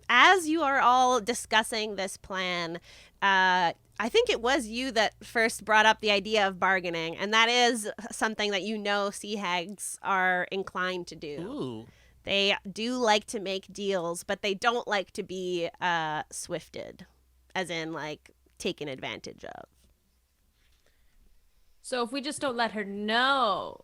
as you are all discussing this plan, I think it was you that first brought up the idea of bargaining, and that is something that you know sea hags are inclined to do. Ooh. They do like to make deals, but they don't like to be swifted, as in like taken advantage of. So if we just don't let her know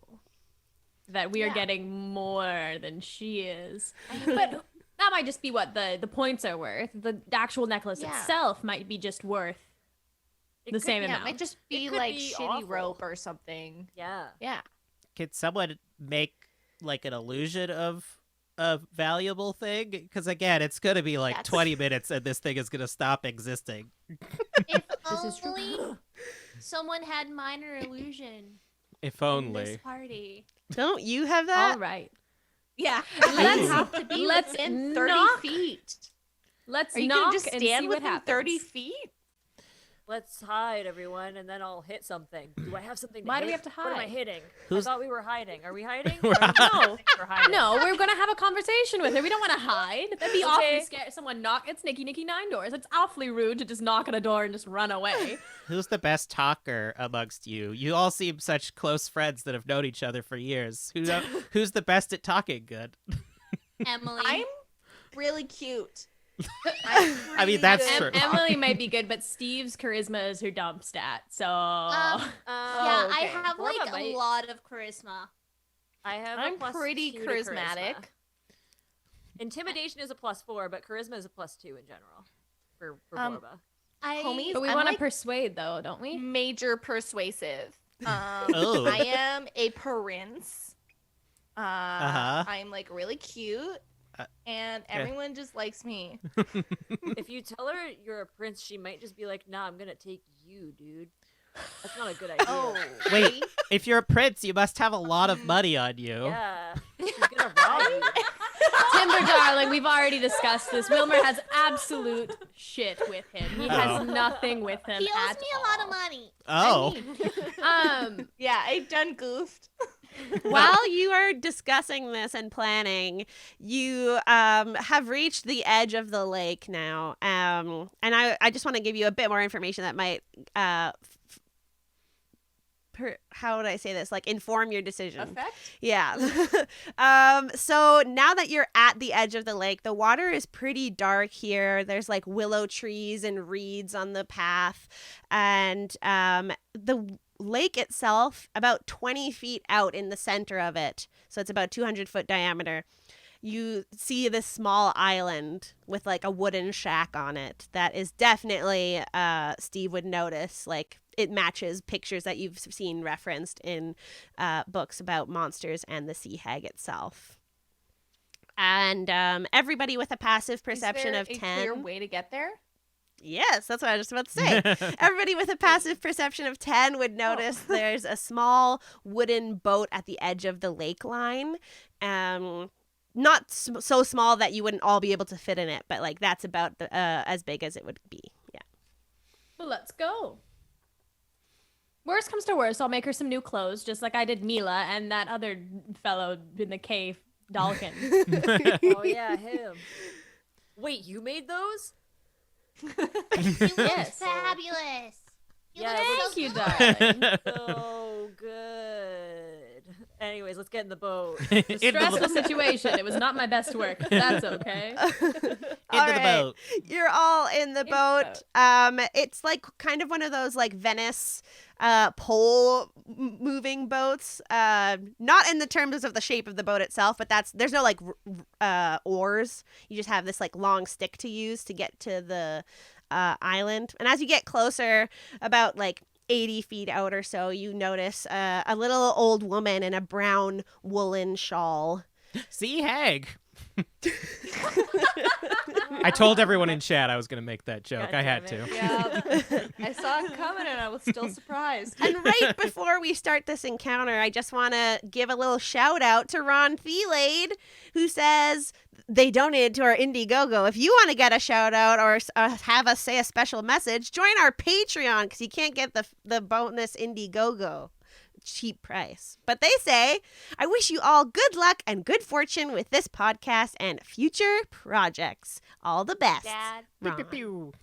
that we are getting more than she is, but that might just be what the points are worth. The actual necklace itself might be just worth the same amount. It might just be It could like be shitty awful. rope or something. Yeah. Yeah. Could someone make like an illusion of a valuable thing? Because again, it's gonna be like That's- 20 minutes and this thing is gonna stop existing. If This is true. only someone had minor illusion If in this only. party. Don't you have that? All right. Yeah. Let's- have to be let's within 30 knock. feet. Let's Are you knock gonna just and stand see what within happens. 30 feet? Let's hide, everyone, and then I'll hit something. Do I have something to Why hit? do we have to What am I hide? hitting? Who's- I thought we were hiding. Are we hiding? We're No. We're hiding. No, we're gonna have a conversation with her. We don't want to hide. That'd be awfully Okay. scary. Someone knock. It's Nicky Nine Doors. It's awfully rude to just knock on a door and just run away. Who's the best talker amongst you? You all seem such close friends that have known each other for years. Who's the best at talking good? Emily. I'm really cute. I mean, that's true. Emily might be good, but Steve's charisma is her dump stat. So Yeah, Oh, I okay. have Borba like a might- lot of charisma. I have. I'm a +2 pretty to charismatic. charisma. Intimidation is a +4, but charisma is a +2 in general for Borba. Homies, but we I'm want to like persuade, though, don't we? major persuasive. Oh. I am a prince. Uh-huh. I'm like really cute. And everyone just likes me. If you tell her you're a prince, she might just be like, "Nah, I'm gonna take you, dude." That's not a good idea. Oh, Wait, if you're a prince, you must have a lot of money on you. Yeah. She's gonna rob you. Timber, darling, we've already discussed this. Wilmer has absolute shit with him. He has Oh. nothing with him He owes at me a lot of money. Oh. Yeah, I done goofed. While you are discussing this and planning, you have reached the edge of the lake now. And I just want to give you a bit more information that might, how would I say this? Like inform your decision. Effect? Yeah. So now that you're at the edge of the lake, the water is pretty dark here. There's like willow trees and reeds on the path. And the lake itself, about 20 feet out in the center of it, so it's about 200-foot diameter, you see this small island with like a wooden shack on it that is definitely, Steve would notice, like it matches pictures that you've seen referenced in books about monsters and the sea hag itself. And everybody with a passive perception Is of there a 10. clear way to get there? Yes, that's what I was just about to say. Everybody with a passive perception of 10 would notice there's a small wooden boat at the edge of the lake line. Not so small that you wouldn't all be able to fit in it, but like that's about as big as it would be. Yeah. Well, let's go. Worst comes to worst, I'll make her some new clothes, just like I did Mila and that other fellow in the cave, Dalkin. Oh yeah, him. Wait, you made those? You look Yes. fabulous. You Yeah, look Thank so you, good. darling. So good. Anyways, let's get in the boat. Stressful situation. It was not my best work. That's okay. Into All the right. boat. You're all in the the boat. It's like kind of one of those like Venice pole moving boats. Not in the terms of the shape of the boat itself, but there's no like oars. You just have this like long stick to use to get to the island. And as you get closer, about like 80 feet out or so, you notice a little old woman in a brown woolen shawl. Sea hag. I told everyone in chat I was going to make that joke. God I had damn to. Yeah. I saw it coming and I was still surprised. And right before we start this encounter, I just want to give a little shout out to Ron Theilade, who says they donated to our Indiegogo. If you want to get a shout out or have us say a special message, join our Patreon because you can't get the bonus Indiegogo cheap price. But they say, I wish you all good luck and good fortune with this podcast and future projects. All the best. Dad. Pew, Ron. pew, pew.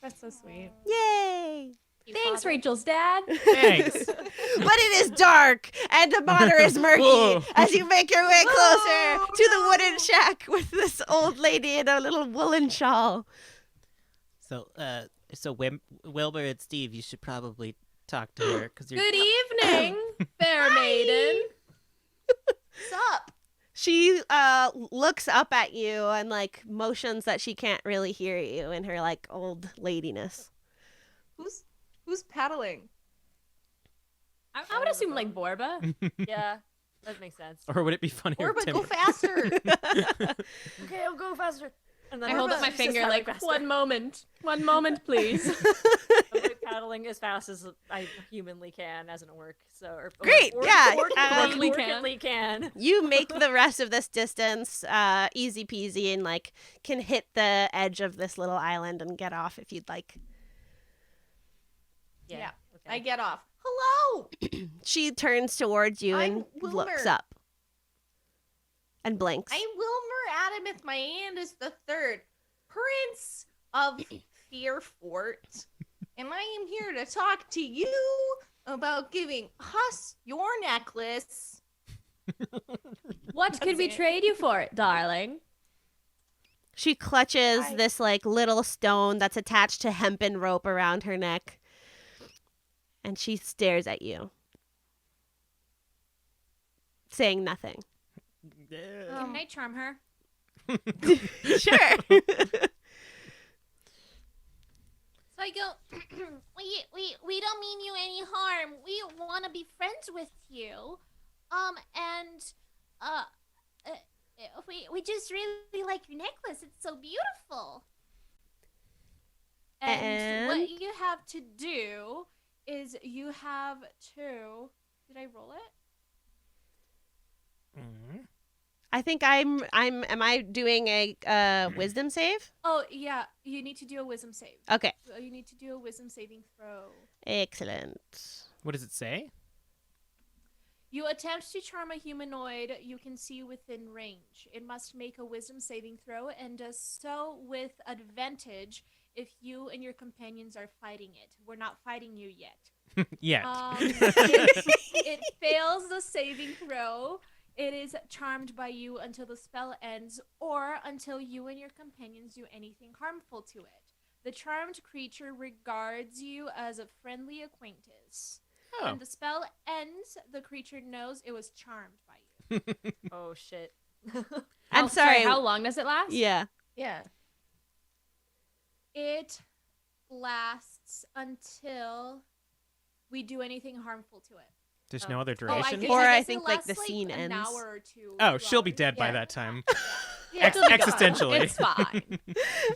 That's so sweet. Yay. Thanks, Father. Rachel's dad. Thanks. But it is dark and the water is murky Whoa. as you make your way closer to the wooden shack with this old lady in a little woolen shawl. So, Wilbur and Steve, you should probably talk to her because you're. Good evening, fair maiden. What's up? She looks up at you and like motions that she can't really hear you in her like old ladiness. Who's paddling? I would assume like Borba. Yeah, that makes sense. Or would it be funny Orba, if go Timber? faster. Okay, I'll go faster. And then I hold up my just finger paddling like, faster. 1 moment. 1 moment, please. I'm like paddling as fast as I humanly can as an orc. So Great, yeah, orcally can. You make the rest of this distance easy peasy and like can hit the edge of this little island and get off if you'd like. Yeah, Okay. I get off. Hello. She turns towards you and I'm Wilmer. looks up and blinks. I'm Wilmer Adamith Myandis III, Prince of Fearfort, and I am here to talk to you about giving us your necklace. What could we trade you for it, darling? She clutches this like little stone that's attached to hempen rope around her neck. And she stares at you, saying nothing. Can I charm her? Sure. So I go, we don't mean you any harm. We want to be friends with you. We just really like your necklace. It's so beautiful. And And? what you have to do is you have to. Did I roll it? Mhm. I think am I doing a wisdom save? Oh yeah, you need to do a wisdom save. Okay. You need to do a wisdom saving throw. Excellent. What does it say? You attempt to charm a humanoid you can see within range. It must make a wisdom saving throw and does so with advantage if you and your companions are fighting it. We're not fighting you yet. Yeah. It fails the saving throw. It is charmed by you until the spell ends or until you and your companions do anything harmful to it. The charmed creature regards you as a friendly acquaintance. Oh. When the spell ends, the creature knows it was charmed by you. Oh shit. I'm sorry. How long does it last? Yeah. Yeah. It lasts until we do anything harmful to it. There's Oh. no other I duration. guess- Or I guess it think, like, lasts, the scene an ends. hour or two. Oh, she'll be hours. dead by Yeah. that time. Yeah. It'll be fine. Existentially. It's fine.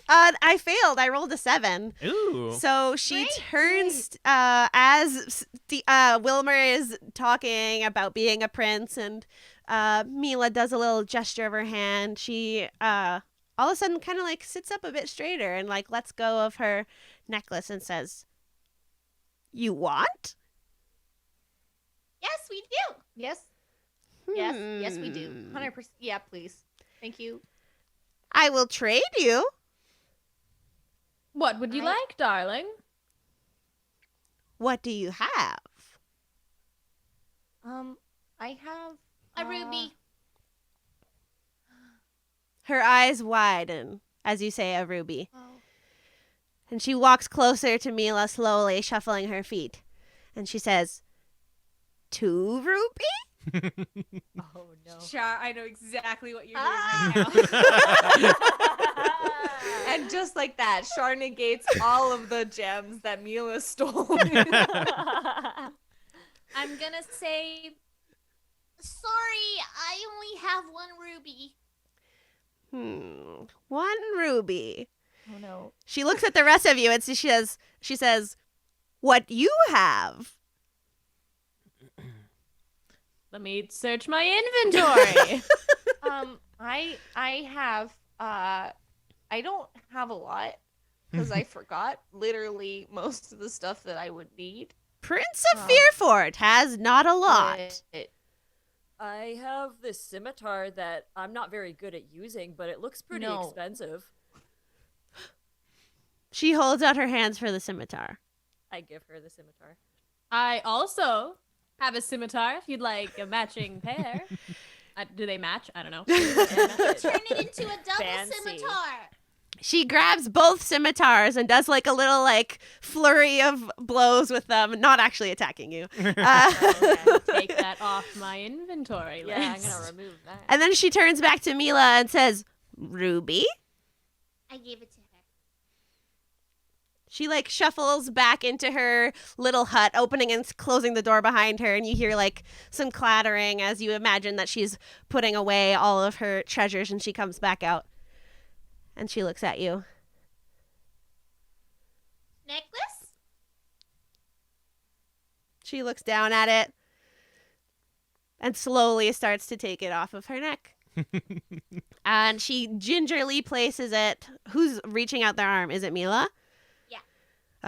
I failed. I rolled a 7. Ooh. So she Great, turns as Wilmer is talking about being a prince, and Mila does a little gesture of her hand. She all of a sudden kind of like sits up a bit straighter and like lets go of her necklace and says, "You want?" Yes, we do. Yes. Yes, we do. 100%. Yeah, please. Thank you. I will trade you. What would you like, darling? What do you have? I have A ruby. Her eyes widen as you say a ruby. Oh. And she walks closer to Mila slowly, shuffling her feet. And she says, 2 ruby? Oh no. Char, I know exactly what you're doing Ah. right now. And just like that, Char negates all of the gems that Mila stole. I'm gonna say, sorry, I only have 1 ruby. 1 ruby. Oh no. She looks at the rest of you and she says, what you have? Let me search my inventory. I have I don't have a lot because I forgot literally most of the stuff that I would need. Prince of Fearfort has not a lot. I have this scimitar that I'm not very good at using, but it looks pretty expensive. She holds out her hands for the scimitar. I give her the scimitar. I also have a scimitar if you'd like a matching pair. Do they match? I don't know. Turn it into a double Fancy. scimitar. She grabs both scimitars and does like a little like flurry of blows with them, not actually attacking you. Okay, take that off my inventory list. Yeah, I'm gonna remove that. And then she turns back to Mila and says, Ruby? I gave it to her. She like shuffles back into her little hut, opening and closing the door behind her, and you hear like some clattering as you imagine that she's putting away all of her treasures, and she comes back out. And she looks at you. Necklace? She looks down at it and slowly starts to take it off of her neck. And she gingerly places it. Who's reaching out their arm? Is it Mila? Yeah.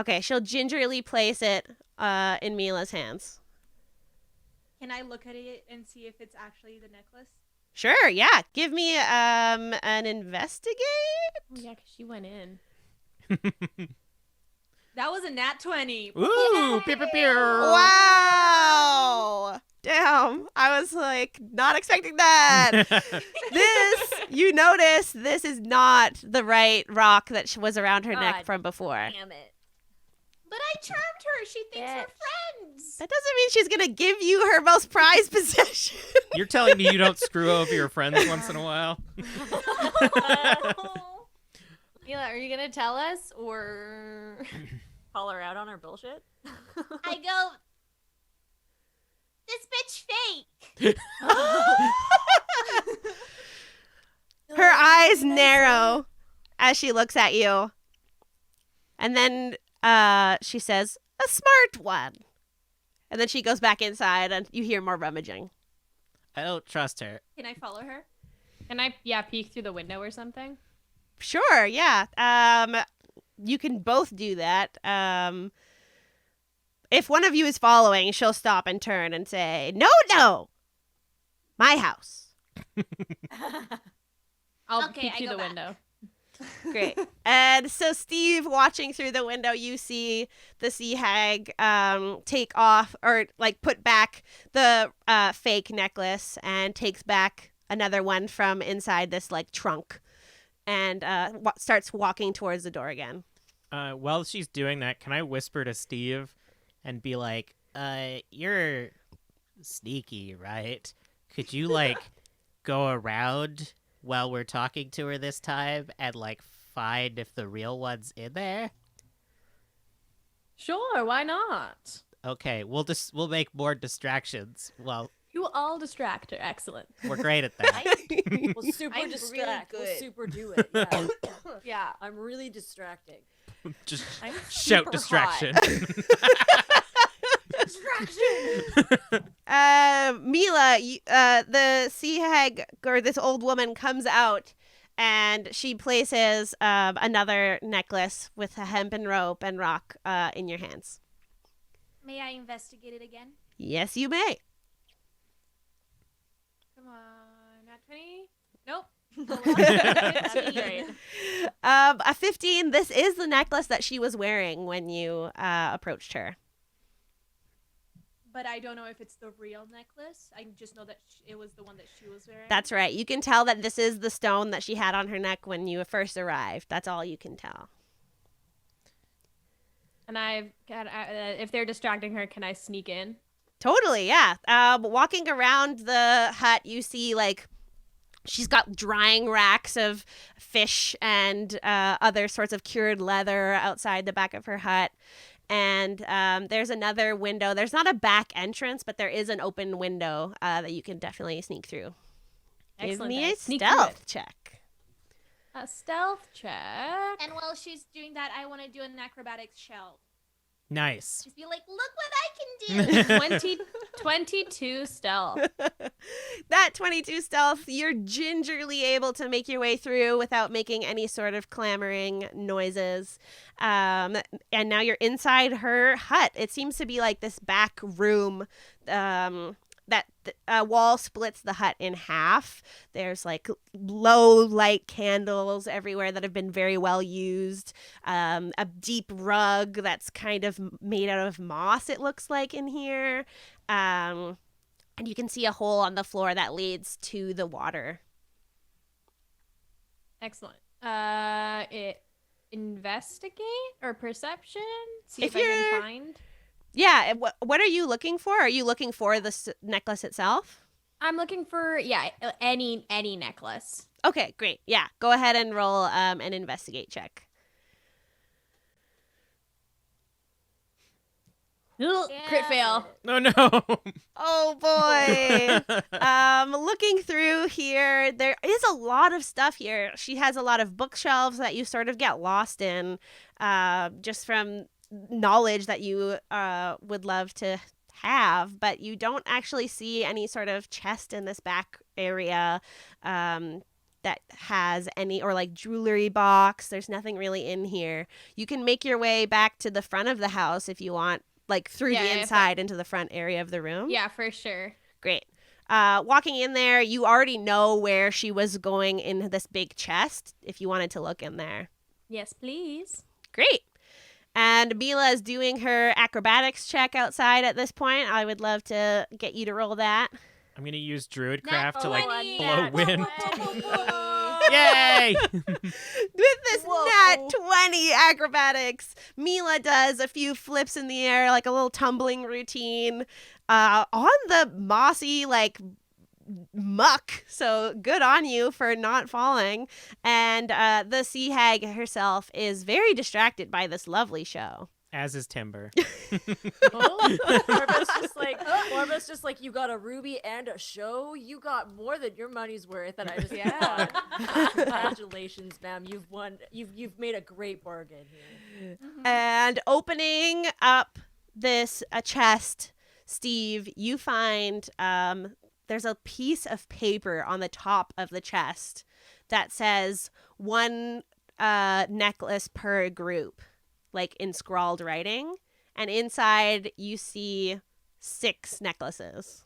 Okay, she'll gingerly place it in Mila's hands. Can I look at it and see if it's actually the necklace? Sure, yeah. Give me an investigate. Oh, yeah, because she went in. That was a nat 20. Ooh, pew, pew, pew. Wow. Damn. I was like not expecting that. You notice this is not the right rock that was around her neck God from before. Damn it. But I charmed her. She thinks we're Bitch. friends. That doesn't mean she's going to give you her most prized possession. You're telling me you don't screw over your friends once in a while? Mila, are you going to tell us or... Call her out on her bullshit? I go, this bitch fake. Her eyes narrow as she looks at you. And then she says, a smart one. And then she goes back inside and you hear more rummaging. I don't trust her. Can I follow her? Can I, peek through the window or something? Sure, yeah. You can both do that. If one of you is following, she'll stop and turn and say, no, my house. I'll Okay, peek I through go the back. window. Great. And so Steve, watching through the window, you see the sea hag take off or like put back the fake necklace and takes back another one from inside this like trunk and starts walking towards the door again. While she's doing that, can I whisper to Steve and be like, you're sneaky, right? Could you like go around while we're talking to her this time and like find if the real one's in there? Sure, why not? Okay, we'll make more distractions. Well, You all distract her. Excellent. we're great at that. We'll super I'm really distract. We'll good. super do it. Yeah. Yeah. I'm really distracting. Just I'm shout super distraction. Mila, the sea hag or this old woman comes out and she places another necklace with a hempen rope and rock in your hands. May I investigate it again? Yes, you may. Come on, not 20? Nope. That'd be great. A 15. This is the necklace that she was wearing when you approached her. But I don't know if it's the real necklace. I just know that it was the one that she was wearing. That's right. You can tell that this is the stone that she had on her neck when you first arrived. That's all you can tell. And if they're distracting her, can I sneak in? Totally, yeah. Walking around the hut, you see like she's got drying racks of fish and other sorts of cured leather outside the back of her hut. And there's another window. There's not a back entrance, but there is an open window that you can definitely sneak through. Excellent. Give me then. a Sneak through stealth it. check. A stealth check. And while she's doing that, I want to do an acrobatics show. Nice. Just be like, look what I can do. 22 stealth. That 22 stealth, you're gingerly able to make your way through without making any sort of clamoring noises. And now you're inside her hut. It seems to be like this back room. That wall splits the hut in half. There's like low light candles everywhere that have been very well used. A deep rug that's kind of made out of moss, it looks like, in here. And you can see a hole on the floor that leads to the water. Excellent. Investigate or perception? See If if I you're- can find. Yeah, what are you looking for? Are you looking for the necklace itself? I'm looking for any necklace. Okay, great. Yeah, go ahead and roll an investigate check. Crit fail. Oh no. Oh boy. Looking through here, there is a lot of stuff here. She has a lot of bookshelves that you sort of get lost in, just from knowledge that you would love to have, but you don't actually see any sort of chest in this back area that has any, or like jewelry box. There's nothing really in here. You can make your way back to the front of the house if you want, like through the inside into the front area of the room. Yeah, for sure. Great. Walking in there, you already know where she was going in this big chest if you wanted to look in there. Yes, please. Great. And Mila is doing her acrobatics check outside at this point. I would love to get you to roll that. I'm gonna use Druidcraft to like 20. blow wind. Whoa. Yay! With this nat 20 acrobatics, Mila does a few flips in the air, like a little tumbling routine on the mossy, like, muck. So good on you for not falling. And the sea hag herself is very distracted by this lovely show. As is Timber. Orba's just like, you got a ruby and a show. You got more than your money's worth, and I just thought, congratulations, ma'am. You've won. You've made a great bargain here. And opening up this chest, Steve, you find there's a piece of paper on the top of the chest that says one necklace per group, like in scrawled writing. And inside you see 6 necklaces.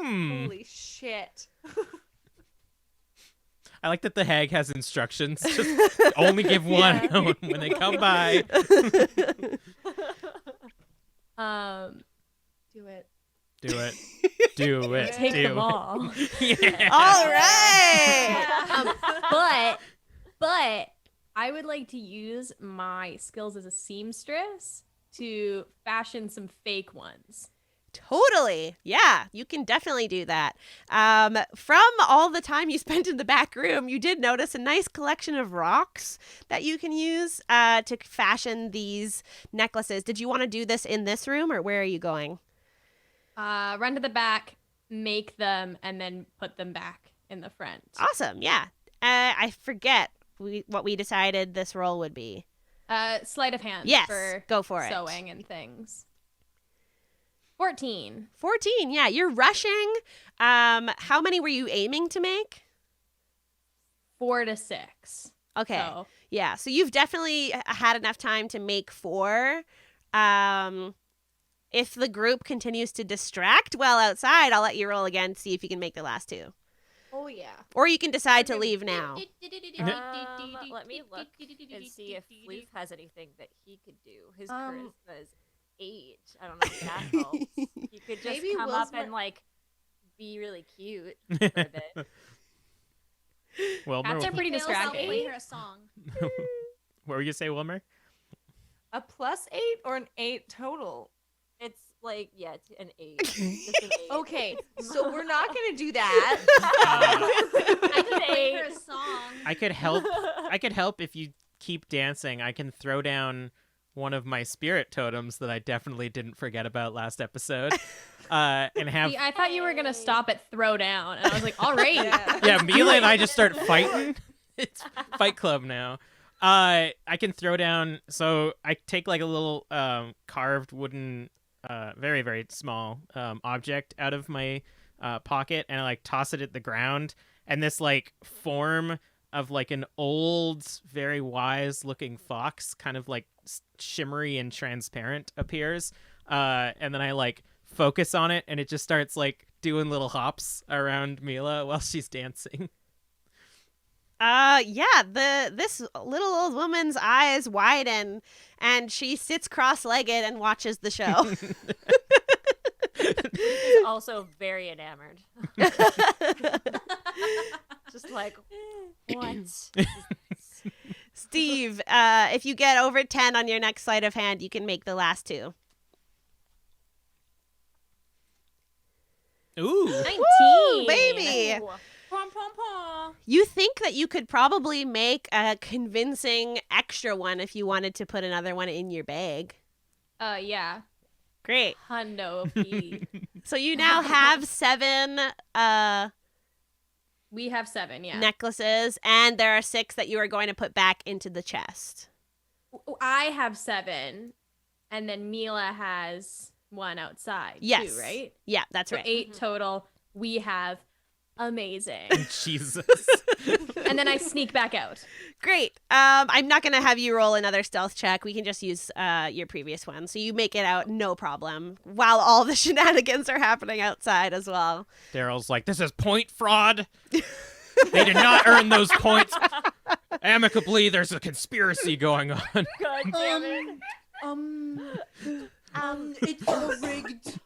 Holy shit. I like that the hag has instructions. Just only give one when they come by. Do it. Do it. Do it. Take do them it. all. Yeah. All right. But I would like to use my skills as a seamstress to fashion some fake ones. Totally. Yeah, you can definitely do that. From all the time you spent in the back room, you did notice a nice collection of rocks that you can use to fashion these necklaces. Did you want to do this in this room, or where are you going? Run to the back, make them, and then put them back in the front. Awesome. Yeah. I forget what we decided this role would be. Sleight of hand. Yes, for go for it. sewing and things. 14. 14. Yeah, you're rushing. How many were you aiming to make? 4 to 6. Okay. So, Yeah, so you've definitely had enough time to make 4. If the group continues to distract while outside, I'll let you roll again to see if you can make the last 2. Oh yeah. Or you can decide to leave now. Let me look and see if Floof has anything that he could do. His charisma is 8. I don't know if that helps. He could just Maybe come Will's up and like be really cute for a bit. Wilmer, Cats are pretty I'll distracting. play her a song. what were you say, Wilmer? A +8 or an 8 total? It's like, yeah, it's an 8. It's an 8. Okay, so we're not gonna do that. I could play her a song. I could help if you keep dancing. I can throw down one of my spirit totems that I definitely didn't forget about last episode. And have See, I thought you were going to stop at throw down. And I was like, all right. yeah, Mila and I just start fighting. It's Fight Club now. I can throw down. So I take like a little carved wooden very, very small object out of my pocket, and I like toss it at the ground, and this like form of like an old, very wise looking fox, kind of like shimmery and transparent, appears, and then I like focus on it, and it just starts like doing little hops around Mila while she's dancing. This little old woman's eyes widen, and she sits cross-legged and watches the show. She's also very enamored. Just like, what? Steve, if you get over 10 on your next sleight of hand, you can make the last two. Ooh. 19. Woo, baby. Ooh. Pom, pom, pom. You think that you could probably make a convincing extra one if you wanted to put another one in your bag. Yeah. Great. Hundo P. So you now have 7 We have 7, yeah. necklaces, and there are 6 that you are going to put back into the chest. I have 7, and then Mila has 1 outside, Yes. too, right? Yeah, that's So right. 8 total. We have amazing. Jesus. And then I sneak back out. Great. I'm not going to have you roll another stealth check. We can just use your previous one. So you make it out no problem while all the shenanigans are happening outside as well. Daryl's like, this is point fraud. They did not earn those points. Amicably, there's a conspiracy going on. God damn it. It's all rigged.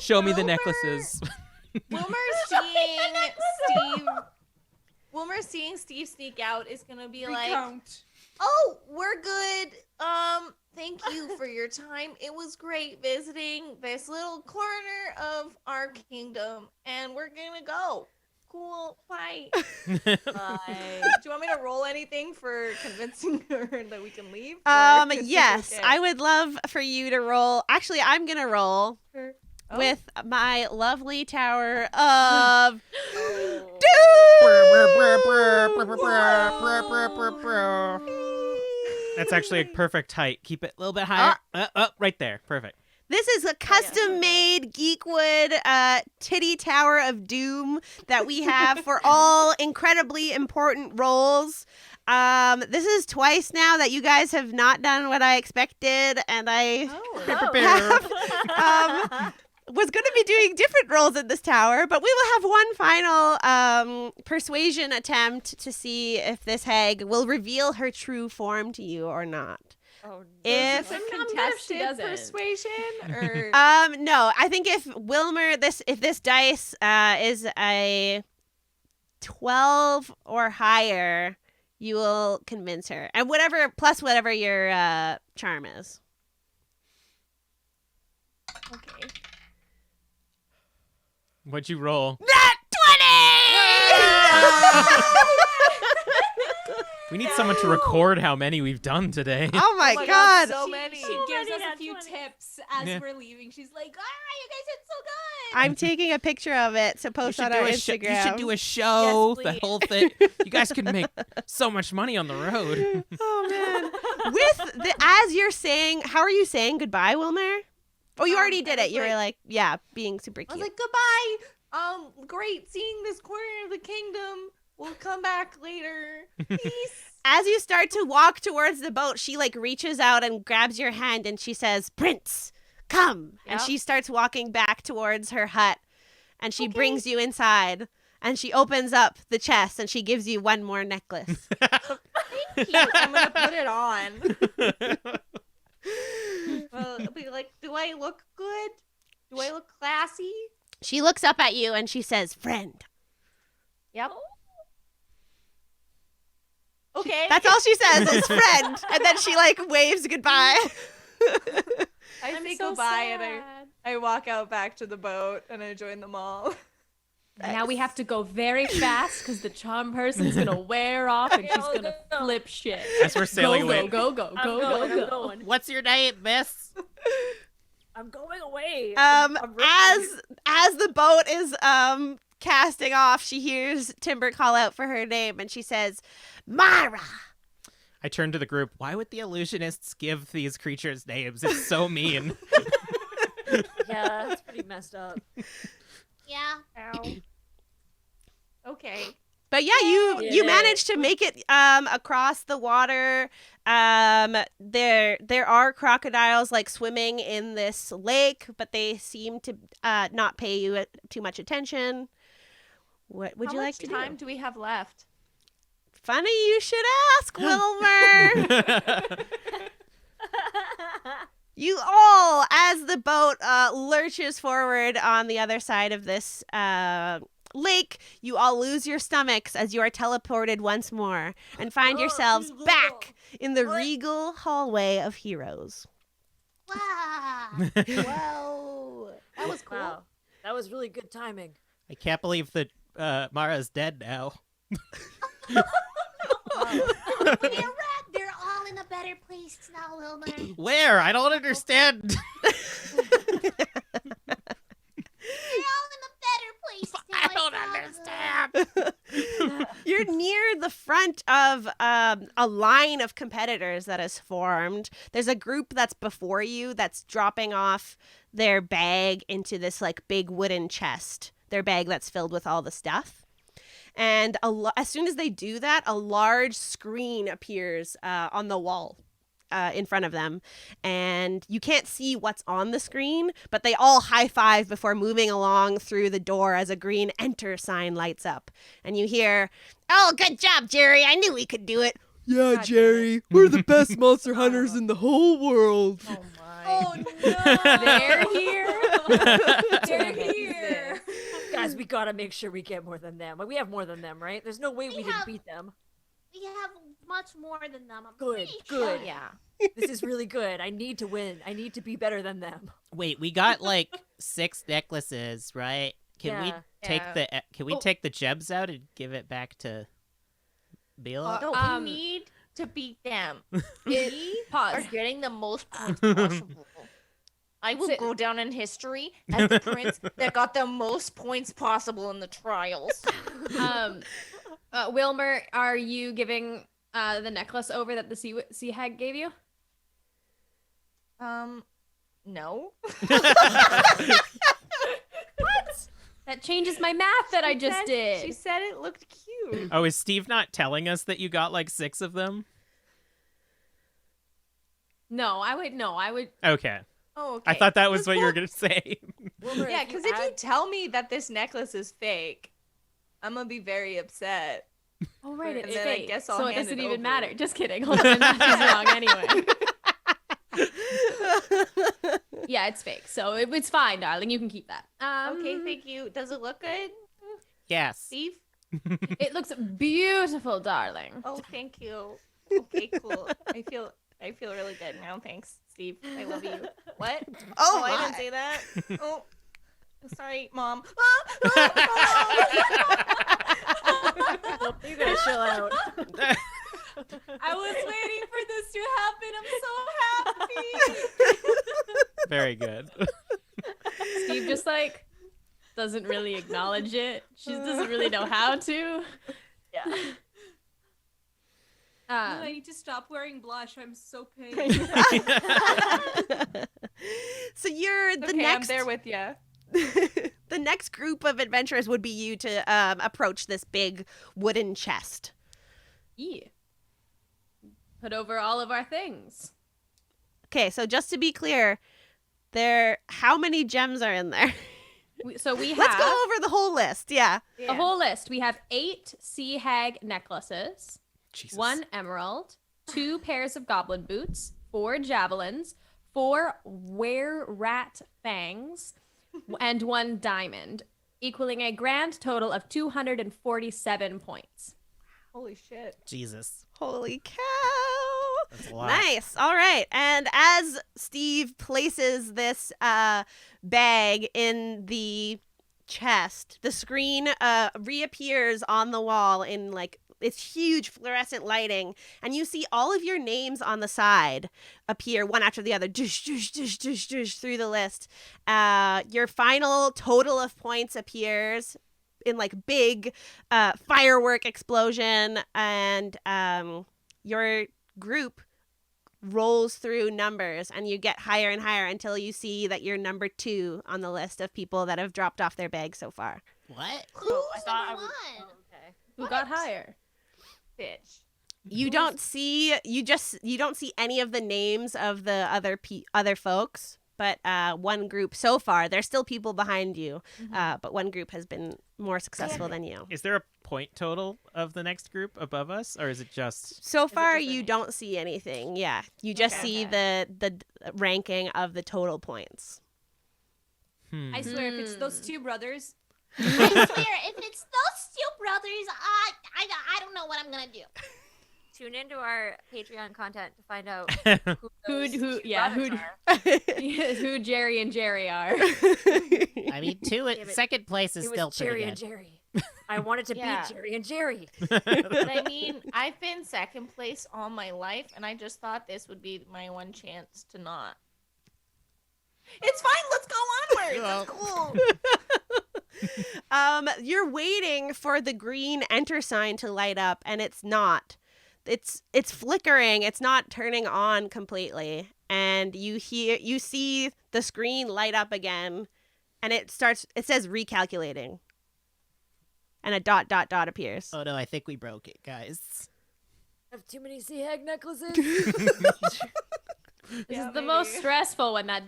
Show me the Wilmer- necklaces. Wilmer seeing Steve sneak out is gonna be like, Recount. "Oh, we're good. Thank you for your time. It was great visiting this little corner of our kingdom, and we're gonna go. Cool. Bye." Bye. Do you want me to roll anything for convincing her that we can leave? Or is it Yes, okay? I would love for you to roll. Actually, I'm going to roll Sure. with my lovely tower of That's actually a perfect height. Keep it a little bit higher. Right there. Perfect. This is a custom-made Geekwood titty tower of doom that we have for all incredibly important roles. This is twice now that you guys have not done what I expected, and I was going to be doing different roles in this tower, but we will have one final persuasion attempt to see if this hag will reveal her true form to you or not. Oh, no. If Is it I'm good if she contested doesn't. persuasion or no, I think if this dice is a 12 or higher, you will convince her, and whatever your charm is. okay? What'd you roll? Nat 20! We need someone to record how many we've done today. Oh my my god! so She many. gives many us a nat few 20s. tips as Yeah. we're leaving. She's like, you guys did so good. I'm taking a picture of it to You post should on do our a Instagram. you should do a show, Yes, the please. whole thing. You guys could make so much money on the road. Oh man! With as you're saying, how are you saying goodbye, Wilmer? Oh, you already I did it. was You were like- like, yeah, being super I cute. was like, goodbye. Great seeing this corner of the kingdom. We'll come back later. Peace. As you start to walk towards the boat, she like reaches out and grabs your hand and she says, "Prince, come." And Yep. she starts walking back towards her hut and she brings you inside and she opens up the chest and she gives you one more necklace. I'm gonna put it on. I'll be like, do I look good? Do I look classy? She looks up at you and she says, "Friend." Yep. Okay. That's all she says is "friend." And then she like waves goodbye. I I'm say so goodbye and sad. I walk out back to the boat and I join them all. Now we have to go very fast because the charm person's gonna wear off and she's Go, gonna go. flip shit. As we're sailing away. Go, go, I'm go, going, go, go. I'm going. What's your name, miss? I'm going away. Um, I'm ripping. as the boat is casting off, she hears Timber call out for her name and she says, "Mara." I turned to the group. Why would the illusionists give these creatures names? It's so mean. Yeah, that's pretty messed up. Yeah. Ow. Okay. But yeah, you Did managed to make it across the water. There are crocodiles like swimming in this lake, but they seem to not pay you too much attention. What would you like to How much time do? do we have left? Funny you should ask, Wilmer. You all, as the boat lurches forward on the other side of this lake, you all lose your stomachs as you are teleported once more and find yourselves back in the regal hallway of heroes. Wow. Whoa. That was cool. Wow. That was really good timing. I can't believe that Mara's dead now. They're all in a better place now, Wilmer. Where? I don't understand. They're all in a better place now. I don't understand. You're near the front of a line of competitors that has formed. There's a group that's before you that's dropping off their bag into this like big wooden chest. Their bag that's filled with all the stuff. And as soon as they do that, a large screen appears on the wall in front of them. And you can't see what's on the screen, but they all high five before moving along through the door as a green enter sign lights up. And you hear, "Oh, good job, Jerry. I knew we could do it." Yeah, Jerry, we're the best monster hunters in the whole world. Oh my. Oh no! They're here. They're here. Guys, we gotta make sure we get more than them. Like, we have more than them, right? There's no way we didn't have- beat them. We have much more than them. I'm Good, pretty good. Sure. Yeah. This is really good. I need to win. I need to be better than them. Wait, we got like 6 necklaces, right? Can we Yeah. take Yeah. take the gems out and give it back to Bela? No, we need to beat them. We are Pause. getting the most points possible. I will go down in history as the prince that got the most points possible in the trials. Wilmer, are you giving the necklace over that the sea hag gave you? No. That changes my math that I just did. She said it looked cute. Oh, is Steve not telling us that you got like 6 of them? No, I would. Okay. Oh, okay. I thought that was what you were going to say. Wilmer, Yeah, because if you tell me that this necklace is fake, I'm gonna be very upset. Oh right, And it's then I fake. guess I'll so it hand doesn't it even over. matter. Just kidding. Hold on, my math is wrong anyway. Yeah, it's fake. So it's fine, darling. You can keep that. Okay, thank you. Does it look good, Yes. Steve? It looks beautiful, darling. Oh, thank you. Okay, cool. I feel really good now. Thanks, Steve. I love you. What? Oh, I my. didn't say that. Oh, sorry, Mom. you gotta chill out. I was waiting for this to happen. I'm so happy. Very good. Steve just like doesn't really acknowledge it. She doesn't really know how to. Yeah. I need to stop wearing blush. I'm so pained. So you're the Okay, next. I'm there with you. The next group of adventurers would be you to approach this big wooden chest. Yeah. Put over all of our things. Okay, so just to be clear, how many gems are in there? So we have Let's go over the whole list. Yeah. a whole list. We have 8 sea hag necklaces, Jesus. 1 emerald, 2 pairs of goblin boots, 4 javelins, 4 were-rat fangs, and 1 diamond, equaling a grand total of 247 points. Holy shit. Jesus. Holy cow. That's a lot. Nice. All right. And as Steve places this bag in the chest, the screen reappears on the wall in like it's huge fluorescent lighting, and you see all of your names on the side appear one after the other, dush, dush, dush, dush, dush, through the list. Your final total of points appears in like big firework explosion, and your group rolls through numbers, and you get higher and higher until you see that you're number 2 on the list of people that have dropped off their bag so far. What? Who's I thought I number was. one? Oh, okay. Who got higher? Bitch. You don't see any of the names of the other folks, but one group so far, there's still people behind you, but one group has been more successful than you. Is there a point total of the next group above us, or is it just? So far, just the you name? don't see anything. Yeah, you just see the ranking of the total points. I swear, if it's those two brothers, I swear, if it's those 2 brothers, I don't know what I'm gonna do. Tune into our Patreon content to find out Who Jerry and Jerry are. I mean, it. second place is It still was Jerry pretty and good. Jerry. I wanted to Yeah. beat Jerry and Jerry. but I mean, I've been second place all my life, and I just thought this would be my one chance to not. It's fine. Let's go onwards. It's cool. You're waiting for the green enter sign to light up, and it's not. It's flickering. It's not turning on completely, and you see the screen light up again, and it says recalculating, and a ... appears. Oh no, I think we broke it, guys. I have too many sea hag necklaces. This is the most stressful when that ...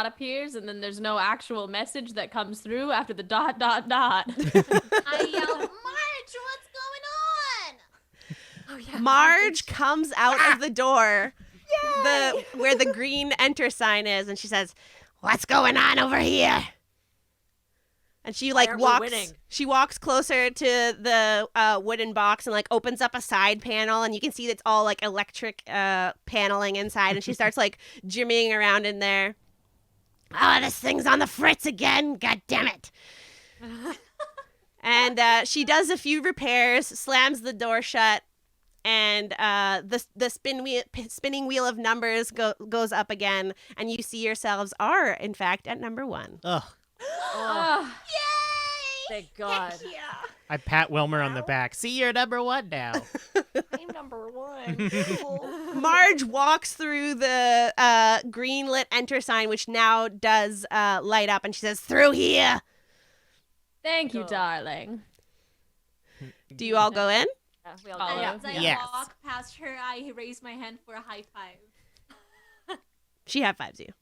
appears and then there's no actual message that comes through after the ... I yell, Marge, what's going on? Oh, yeah. Marge comes out of the door, where the green enter sign is, and she says, "What's going on over here?" And she aren't we winning? She walks closer to the wooden box and like opens up a side panel, and you can see that's all like electric paneling inside. And she starts like jimmying around in there. Oh, this thing's on the fritz again! God damn it! And she does a few repairs, slams the door shut, and the spinning wheel of numbers goes up again, and you see yourselves are in fact at number 1. Ugh. Oh, Yay! thank God. Yeah, I pat Wilmer on the back. See, you're number 1 now. I'm number 1. Cool. Marge walks through the green lit enter sign, which now does light up, and she says, "Through here." Thank you, Go. darling. Do you all go in? Yeah, we all Follow. go. as I Yes. walk past her, I raise my hand for a high five. She high fives you.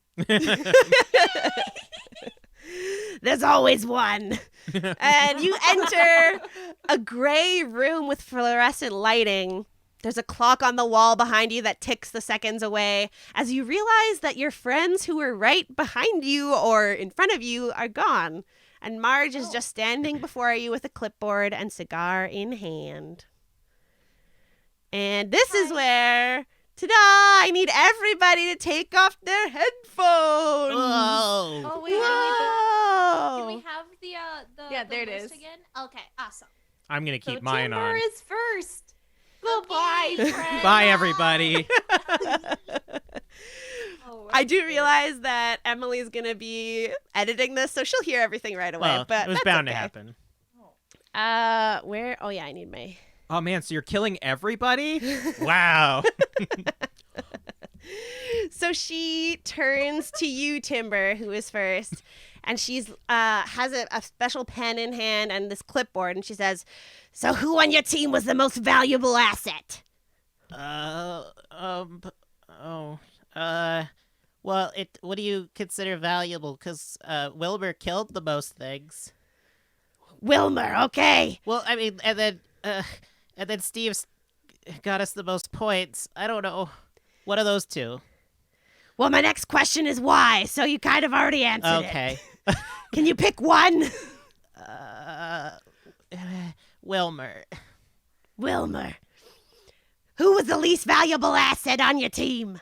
There's always one. And you enter a gray room with fluorescent lighting. There's a clock on the wall behind you that ticks the seconds away as you realize that your friends who were right behind you or in front of you are gone. And Marge is just standing before you with a clipboard and cigar in hand. And this is where, ta-da, I need everybody to take off their headphones. Whoa. Oh wait, Whoa. do we have the Yeah, the there it list is. again? Okay, awesome. I'm gonna keep So mine Timber on. is first. Goodbye, friend. Bye, everybody. Oh, I do realize that Emily's going to be editing this, so she'll hear everything right away. Well, but it was that's bound okay. to happen. Where? Oh, yeah, I need my... Oh man, so you're killing everybody? Wow. So she turns to you, Timber, who is first, and she's has a special pen in hand and this clipboard, and she says, "So who on your team was the most valuable asset?" Well, what do you consider valuable? Because Wilbur killed the most things. Wilmer, okay. Well, I mean, and then Steve's got us the most points. I don't know. What are those two? Well, my next question is why, so you kind of already answered Okay. it. Can you pick one? Wilmer. Wilmer. Who was the least valuable asset on your team?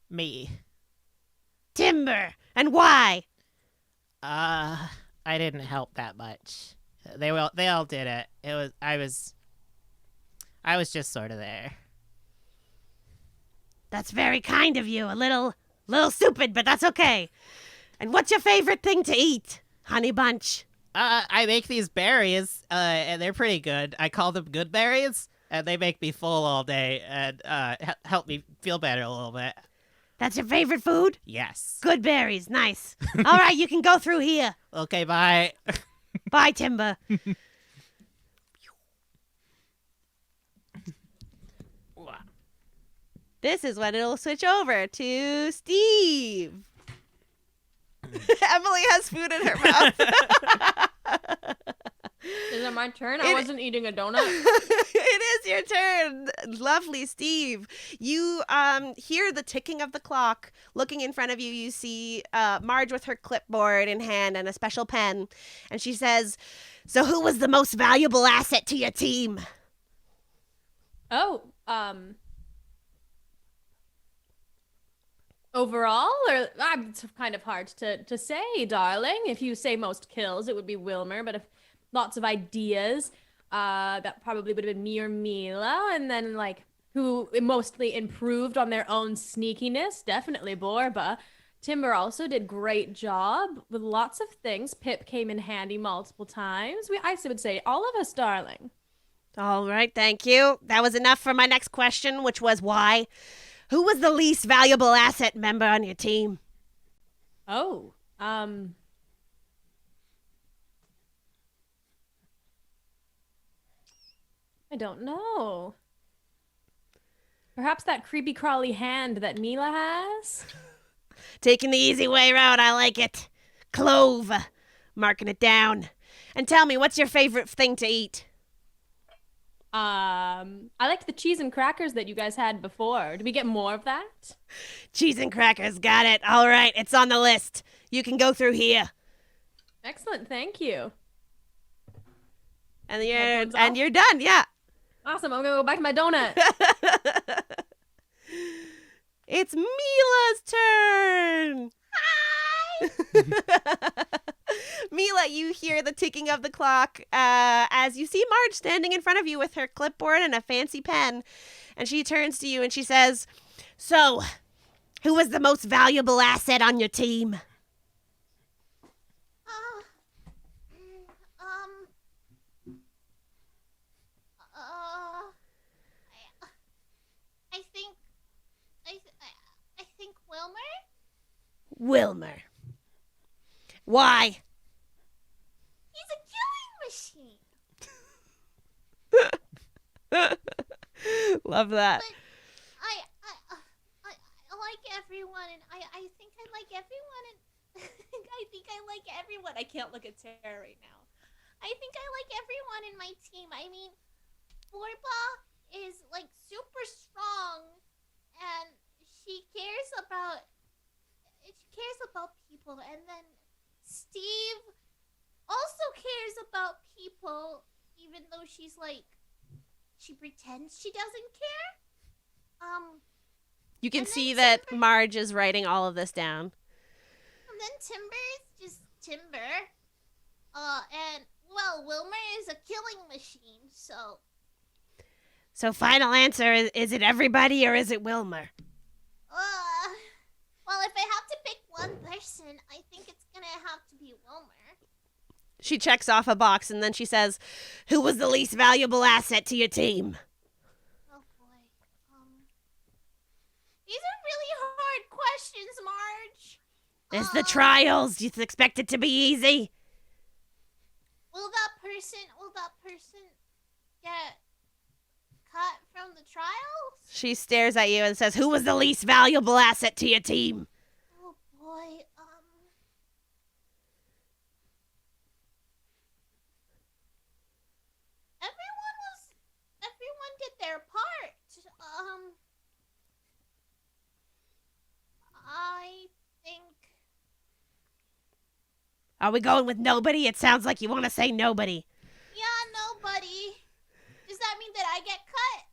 Me. Timber. And why? I didn't help that much. They all did it. I was just sort of there. That's very kind of you. A little stupid, but that's okay. And what's your favorite thing to eat, Honey Bunch? I make these berries, and they're pretty good. I call them good berries. and they make me full all day and help me feel better a little bit. That's your favorite food? Yes. Good berries. Nice. All right, you can go through here. Okay, bye. Bye, Timber. This is when it'll switch over to Steve. Emily has food in her mouth. Is it my turn? I wasn't eating a donut. It is your turn. Lovely, Steve. You hear the ticking of the clock. Looking in front of you, you see Marge with her clipboard in hand and a special pen. And she says, "So who was the most valuable asset to your team?" Oh, overall, or it's kind of hard to say, darling. If you say most kills, it would be Wilmer, but if lots of ideas, that probably would have been me or Mila, and then like who mostly improved on their own sneakiness, definitely Borba. Timber also did great job with lots of things. Pip came in handy multiple times. I would say all of us, darling. All right, thank you. That was enough for my next question, which was why. Who was the least valuable asset member on your team? Oh, I don't know. Perhaps that creepy crawly hand that Mila has? Taking the easy way out, I like it. Clove. Marking it down. And tell me, what's your favorite thing to eat? I liked the cheese and crackers that you guys had before. Did we get more of that? Cheese and crackers, got it. All right, it's on the list. You can go through here. Excellent, thank you. And you're done, yeah. Awesome, I'm gonna go back to my donut. It's Mila's turn. Hi. Mila, you hear the ticking of the clock as you see Marge standing in front of you with her clipboard and a fancy pen. And she turns to you and she says, "So, who was the most valuable asset on your team?" I think Wilmer. Wilmer. Why? He's a killing machine. Love that. But I like everyone, and I think I like everyone, and I think I like everyone. I can't look at Tara right now. I think I like everyone in my team. I mean, Borba is like super strong, and she cares about people, and then Steve also cares about people, even though she pretends she doesn't care. You can and see then that Marge is writing all of this down. And then Timber's just Timber. And well, Wilmer is a killing machine, so. So final answer, is it everybody or is it Wilmer? Well, if I have to pick one person, I think it's gonna have to be Wilmer. She checks off a box and then she says, "Who was the least valuable asset to your team?" Oh boy. These are really hard questions, Marge. It's the trials. You expect it to be easy? Will that person get cut from the trials? She stares at you and says, "Who was the least valuable asset to your team?" Oh boy. Everyone did their part. I think. Are we going with nobody? It sounds like you want to say nobody. Yeah, nobody. Does that mean that I get cut?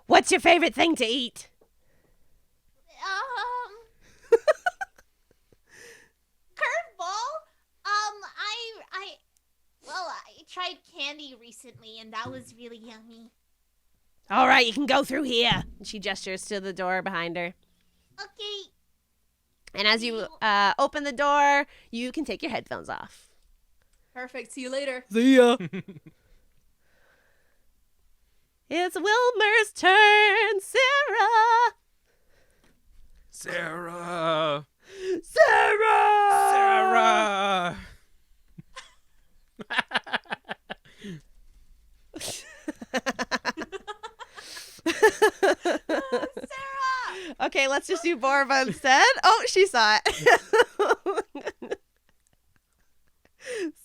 What's your favorite thing to eat? Curveball. I tried candy recently, and that was really yummy. All right, you can go through here. And she gestures to the door behind her. Okay. And as you open the door, you can take your headphones off. Perfect. See you later. See ya. It's Wilmer's turn. Sarah. Sarah. Sarah. Sarah. Okay, let's just do Borba instead. Oh, she saw it.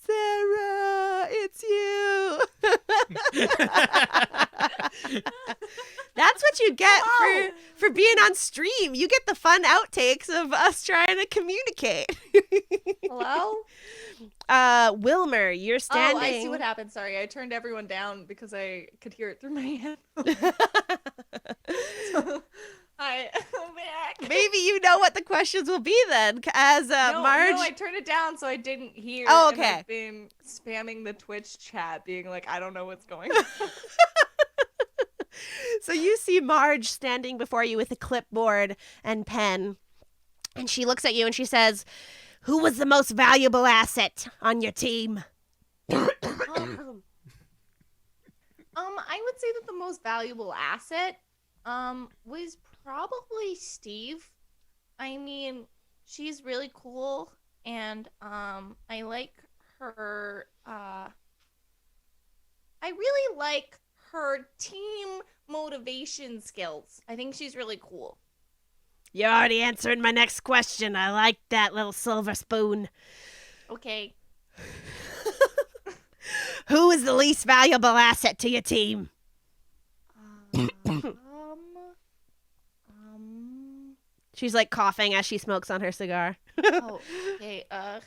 Sarah, it's you. That's what you get for being on stream. You get the fun outtakes of us trying to communicate. Hello? Wilmer, you're standing. Oh, I see what happened. Sorry, I turned everyone down because I could hear it through my head. So, I'm back. Maybe you know what the questions will be then, as Marge. No, I turned it down so I didn't hear. Oh, and okay. I've been spamming the Twitch chat, being like, I don't know what's going on. So you see Marge standing before you with a clipboard and pen, and she looks at you and she says, "Who was the most valuable asset on your team?" I would say that the most valuable asset was probably Steve. I mean, she's really cool, and I like her. I really like her team motivation skills. I think she's really cool. You already answered my next question. I like that little silver spoon. Okay. Who is the least valuable asset to your team? She's like coughing as she smokes on her cigar. Oh, okay. I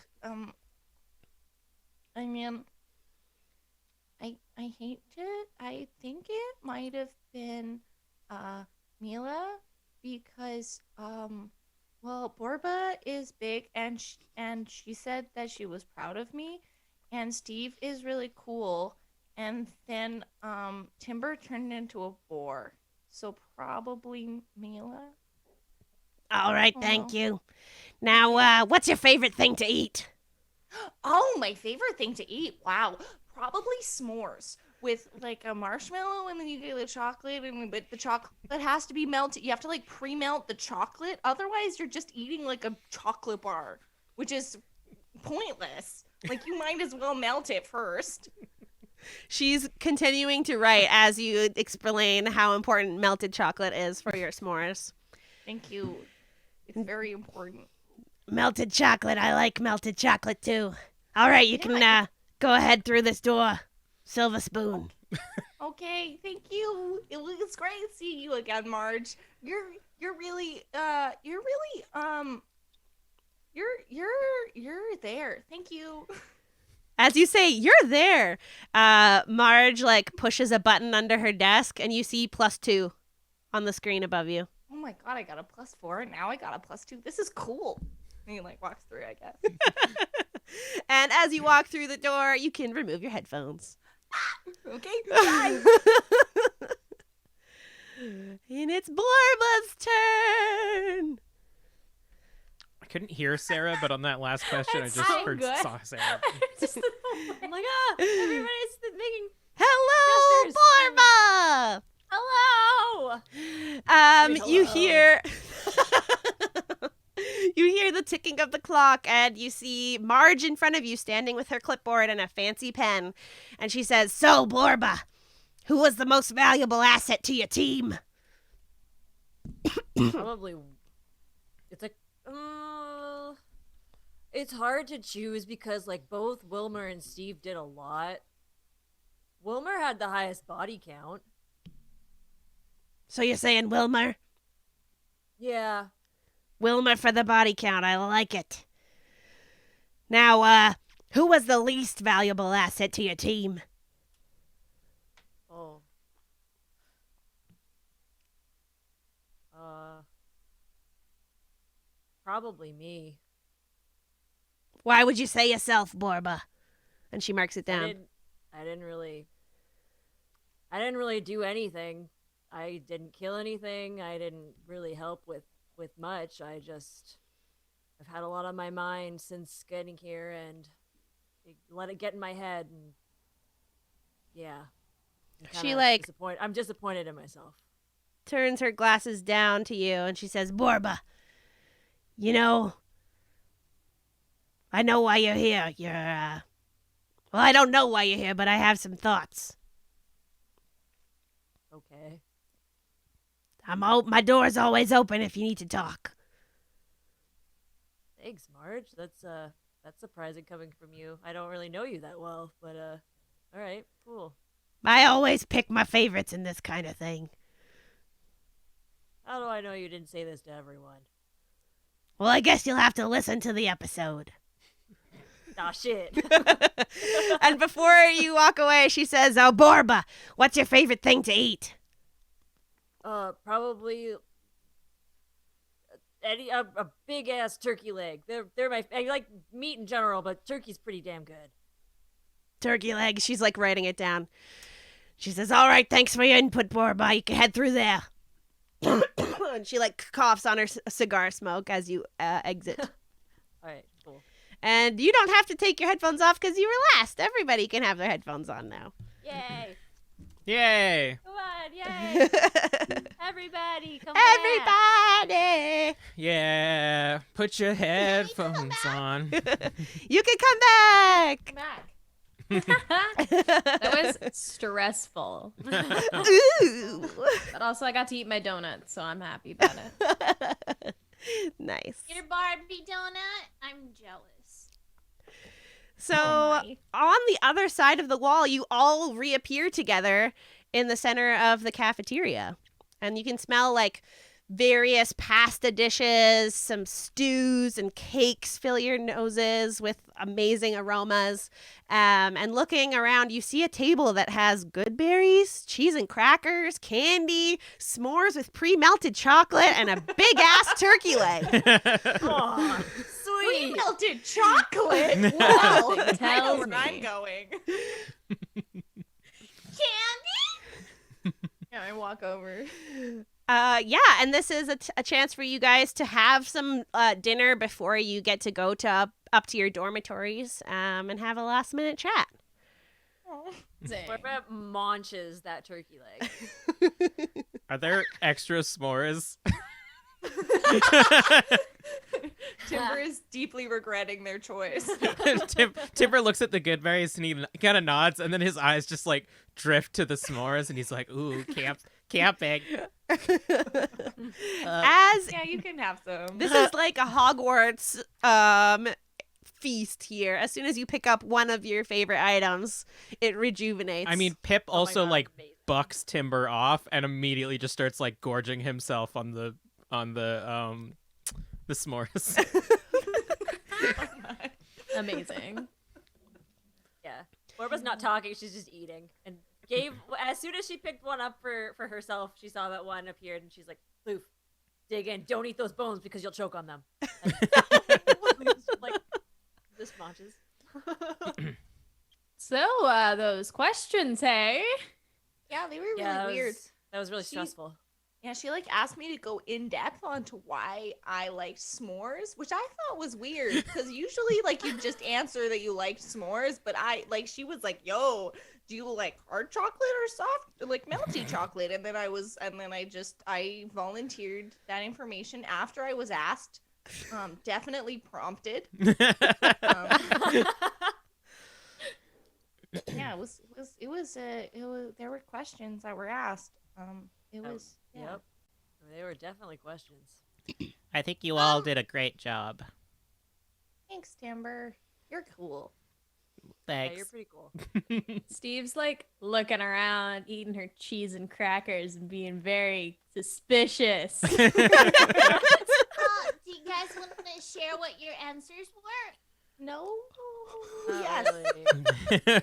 mean, I hate it. I think it might have been Mila because well, Borba is big and she said that she was proud of me, and Steve is really cool, and then Timber turned into a boar, so probably Mila. All right, thank you. Now, what's your favorite thing to eat? Oh, my favorite thing to eat. Wow. Probably s'mores with like a marshmallow, and then you get the chocolate, but the chocolate has to be melted. You have to like pre-melt the chocolate. Otherwise, you're just eating like a chocolate bar, which is pointless. Like, you might as well melt it first. She's continuing to write as you explain how important melted chocolate is for your s'mores. Thank you. It's very important. Melted chocolate. I like melted chocolate too. All right, you can go ahead through this door. Silver spoon. Okay, thank you. It was great seeing you again, Marge. You're really you're there. Thank you. As you say, you're there. Marge like pushes a button under her desk, and you see +2 on the screen above you. Oh my god, I got a +4, and now I got a +2. This is cool. And he like walks through, I guess. And as you walk through the door, you can remove your headphones. Okay, bye. And it's Borba's turn. I couldn't hear Sarah, but on that last question, I just so heard good. saw Sarah. I'm like, everybody's thinking, Hello, Gestures. Borba. hello! You hear you hear the ticking of the clock, and you see Marge in front of you standing with her clipboard and a fancy pen, and she says, "So, Borba, who was the most valuable asset to your team?" Probably, it's like, it's hard to choose because, like, both Wilmer and Steve did a lot. Wilmer had the highest body count. So you're saying Wilmer? Yeah. Wilmer for the body count. I like it. Now, who was the least valuable asset to your team? Oh. Probably me. Why would you say yourself, Borba? And she marks it down. I didn't really do anything. I didn't kill anything. I didn't really help with much. I've had a lot on my mind since getting here, and let it get in my head, and yeah. She, like- I'm disappointed in myself. Turns her glasses down to you and she says, Borba, you know, I know why you're here. Well, I don't know why you're here, but I have some thoughts. Okay. My door's always open if you need to talk. Thanks, Marge. That's surprising coming from you. I don't really know you that well, but all right, cool. I always pick my favorites in this kind of thing. How do I know you didn't say this to everyone? Well, I guess you'll have to listen to the episode. Nah, shit. And before you walk away, she says, oh, Borba, what's your favorite thing to eat? Probably a big ass turkey leg. I like meat in general, but turkey's pretty damn good. Turkey leg. She's like writing it down. She says, all right, thanks for your input, Borba. You can head through there. And she like coughs on her cigar smoke as you exit. All right, cool. And you don't have to take your headphones off because you were last. Everybody can have their headphones on now. Yay! Yay! Come on, yay! Everybody, come back! Everybody! Yeah. Put your headphones on. You can come back! Come back. That was stressful. Ooh. But also, I got to eat my donut, so I'm happy about it. Nice. Your Barbie donut? I'm jealous. So, Oh my. on the other side of the wall, you all reappear together in the center of the cafeteria. And you can smell like various pasta dishes, some stews and cakes fill your noses with amazing aromas. And looking around, you see a table that has good berries, cheese and crackers, candy, s'mores with pre-melted chocolate, and a big-ass turkey leg. Aw, sweet! Melted chocolate. Wow. I know Tells where me. I'm going. Candy? Yeah, I walk over. Yeah, and this is a chance for you guys to have some dinner before you get to go to up to your dormitories and have a last minute chat. What about munches that turkey leg? Are there extra s'mores? Timber is deeply regretting their choice. Timber looks at the good berries and he kind of nods, and then his eyes just like drift to the s'mores, and he's like, "Ooh, camping." As Yeah, you can have some. this is like a Hogwarts feast here. As soon as you pick up one of your favorite items, it rejuvenates. I mean, Pip Oh my also God, like amazing. bucks Timber off and immediately just starts like gorging himself on the s'mores. Amazing. Yeah. Borba's not talking, she's just eating. And as soon as she picked one up for herself, she saw that one appeared and she's like, Loof, dig in. Don't eat those bones because you'll choke on them. Like, this munches. So, those questions, hey? Yeah, they were really Yeah, weird. That was really She- stressful. Yeah, she like asked me to go in depth onto why I liked s'mores, which I thought was weird because usually like you just answer that you liked s'mores, but she was like, "Yo, do you like hard chocolate or soft like melty chocolate?" And then I volunteered that information after I was asked. Definitely prompted. Yeah, it was there were questions that were asked. It was yeah. Yep. They were definitely questions. I think you all did a great job. Thanks, Timber. You're cool. Thanks. Yeah, you're pretty cool. Steve's like looking around, eating her cheese and crackers and being very suspicious. Do you guys want to share what your answers were? No. Not Yes. really.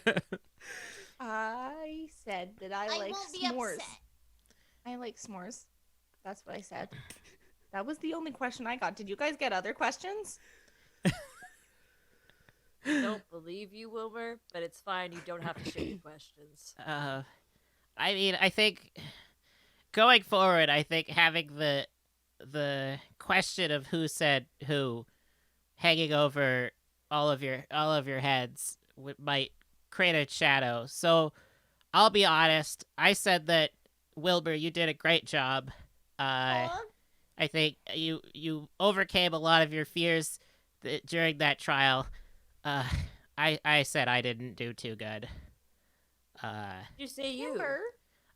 I said that I like won't be s'mores. upset. I like s'mores. That's what I said. That was the only question I got. Did you guys get other questions? Don't believe you, Wilbur, but it's fine. You don't have to share your questions. I mean, I think going forward, I think having the question of who said who hanging over all of your heads might create a shadow. So I'll be honest. I said that, Wilbur, you did a great job. Aw. I think you overcame a lot of your fears during that trial. I said I didn't do too good. You say you.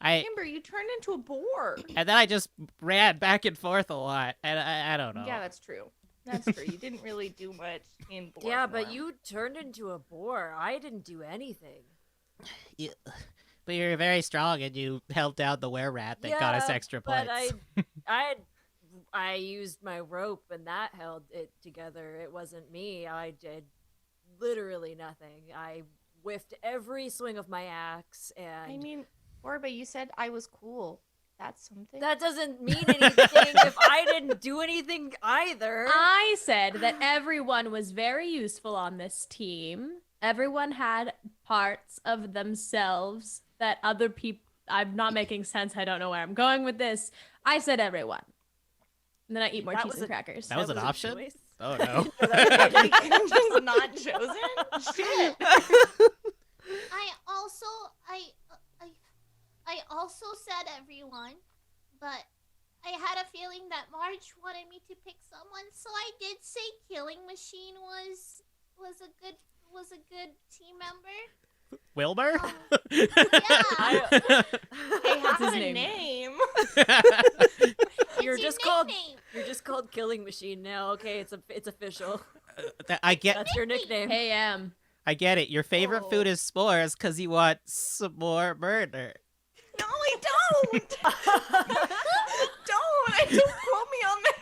Timber, you turned into a boar. And then I just ran back and forth a lot, and I don't know. Yeah, that's true. That's true. You didn't really do much in boar Yeah, but form. you turned into a boar. I didn't do anything. But you're very strong, and you held down the were-rat that got us extra points. But I used my rope, and that held it together. It wasn't me. I did literally nothing. I whiffed every swing of my axe, and I mean, Orba, you said I was cool. That's something. that doesn't mean anything if I didn't do anything either. I said that everyone was very useful on this team. Everyone had parts of themselves that other people. I'm not making sense. I don't know where I'm going with this. I said everyone. And then I eat more That cheese was and a- crackers. That was an a option? choice. Oh, no. Just not chosen? Shit. I also said everyone, but I had a feeling that Marge wanted me to pick someone, so I did say Killing Machine was a good team member. Wilbur? Yeah. They have his a name. name. You're It's your just called. nickname. You're just called Killing Machine now. Okay, it's official. I get That's your nickname. Hey, I get it. Your favorite Oh. food is s'mores because you want some more murder. No, I don't. Don't quote me on that.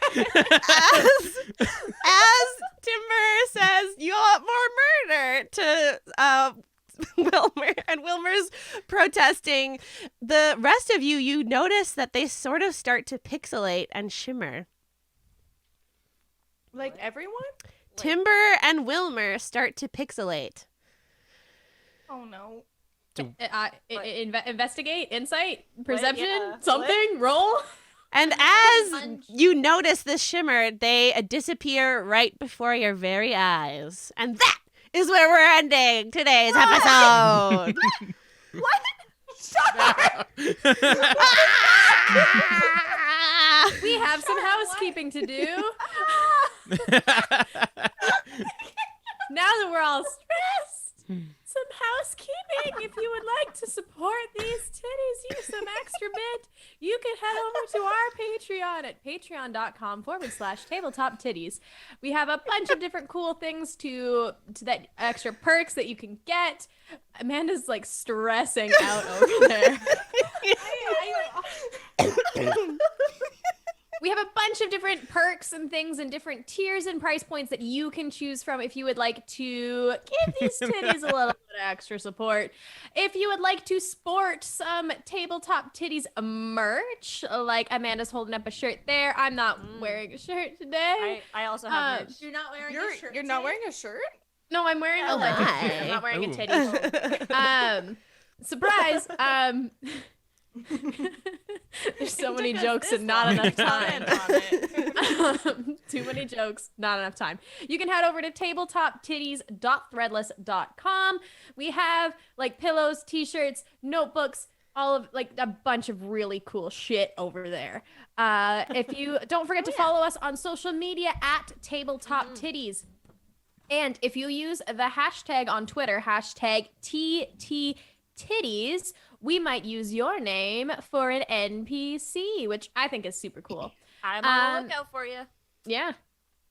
As Timber says, you want more murder to Wilmer, and Wilmer's protesting. The rest of you notice that they sort of start to pixelate and shimmer. Like everyone? Timber and Wilmer start to pixelate. Oh no. investigate, insight, perception, yeah. something, roll. And as you notice this shimmer, they disappear right before your very eyes. And that is where we're ending today's episode. We have some housekeeping to do. Now that we're all stressed, some housekeeping. If you would like to support these titties, use some extra bit, you can head over to our Patreon at patreon.com/tabletop tiddies. We have a bunch of different cool things to that extra perks that you can get. Amanda's like stressing out over there. We have a bunch of different perks and things and different tiers and price points that you can choose from if you would like to give these titties a little bit of extra support. If you would like to sport some Tabletop Tiddies merch, like Amanda's holding up a shirt there. I'm not wearing a shirt today. I also have merch. You're not wearing a shirt. You're not wearing a shirt? No, I'm wearing a legend shirt. I'm not wearing a titty shirt. Surprise. There's so many jokes and not enough time. Too many jokes, not enough time. You can head over to tabletoptitties.threadless.com. We have like pillows, t-shirts, notebooks, all of like a bunch of really cool shit over there. If you don't forget to follow us on social media at Tabletop Tiddies. And if you use the hashtag on Twitter, hashtag TTTitties, we might use your name for an NPC, which I think is super cool. I'm on the lookout for you. Yeah.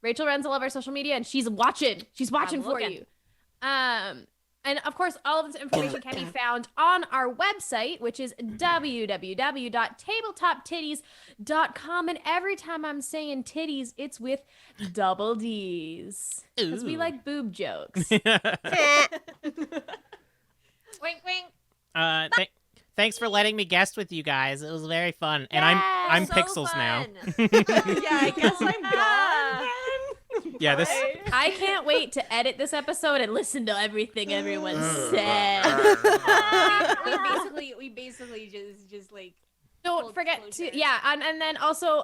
Rachel runs all of our social media, and she's watching. She's watching I'm for looking. you. And of course, all of this information can be found on our website, which is www.tabletoptitties.com. And every time I'm saying titties, it's with double D's. Because we Ooh. like boob jokes. Wink, wink. Thanks for letting me guest with you guys. It was very fun, and I'm So Pixels now. fun. Yeah, I guess I'm gone then. Yeah, this. I can't wait to edit this episode and listen to everything everyone said. We basically just like Don't Full forget disclosure. to, and then also,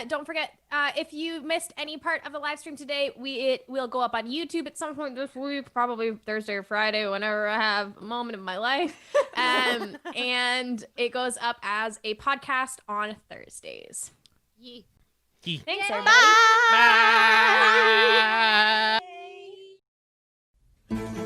don't forget, if you missed any part of the live stream today, it will go up on YouTube at some point this week, probably Thursday or Friday, whenever I have a moment of my life. And it goes up as a podcast on Thursdays. Yee. Thanks, Bye. everybody. Bye.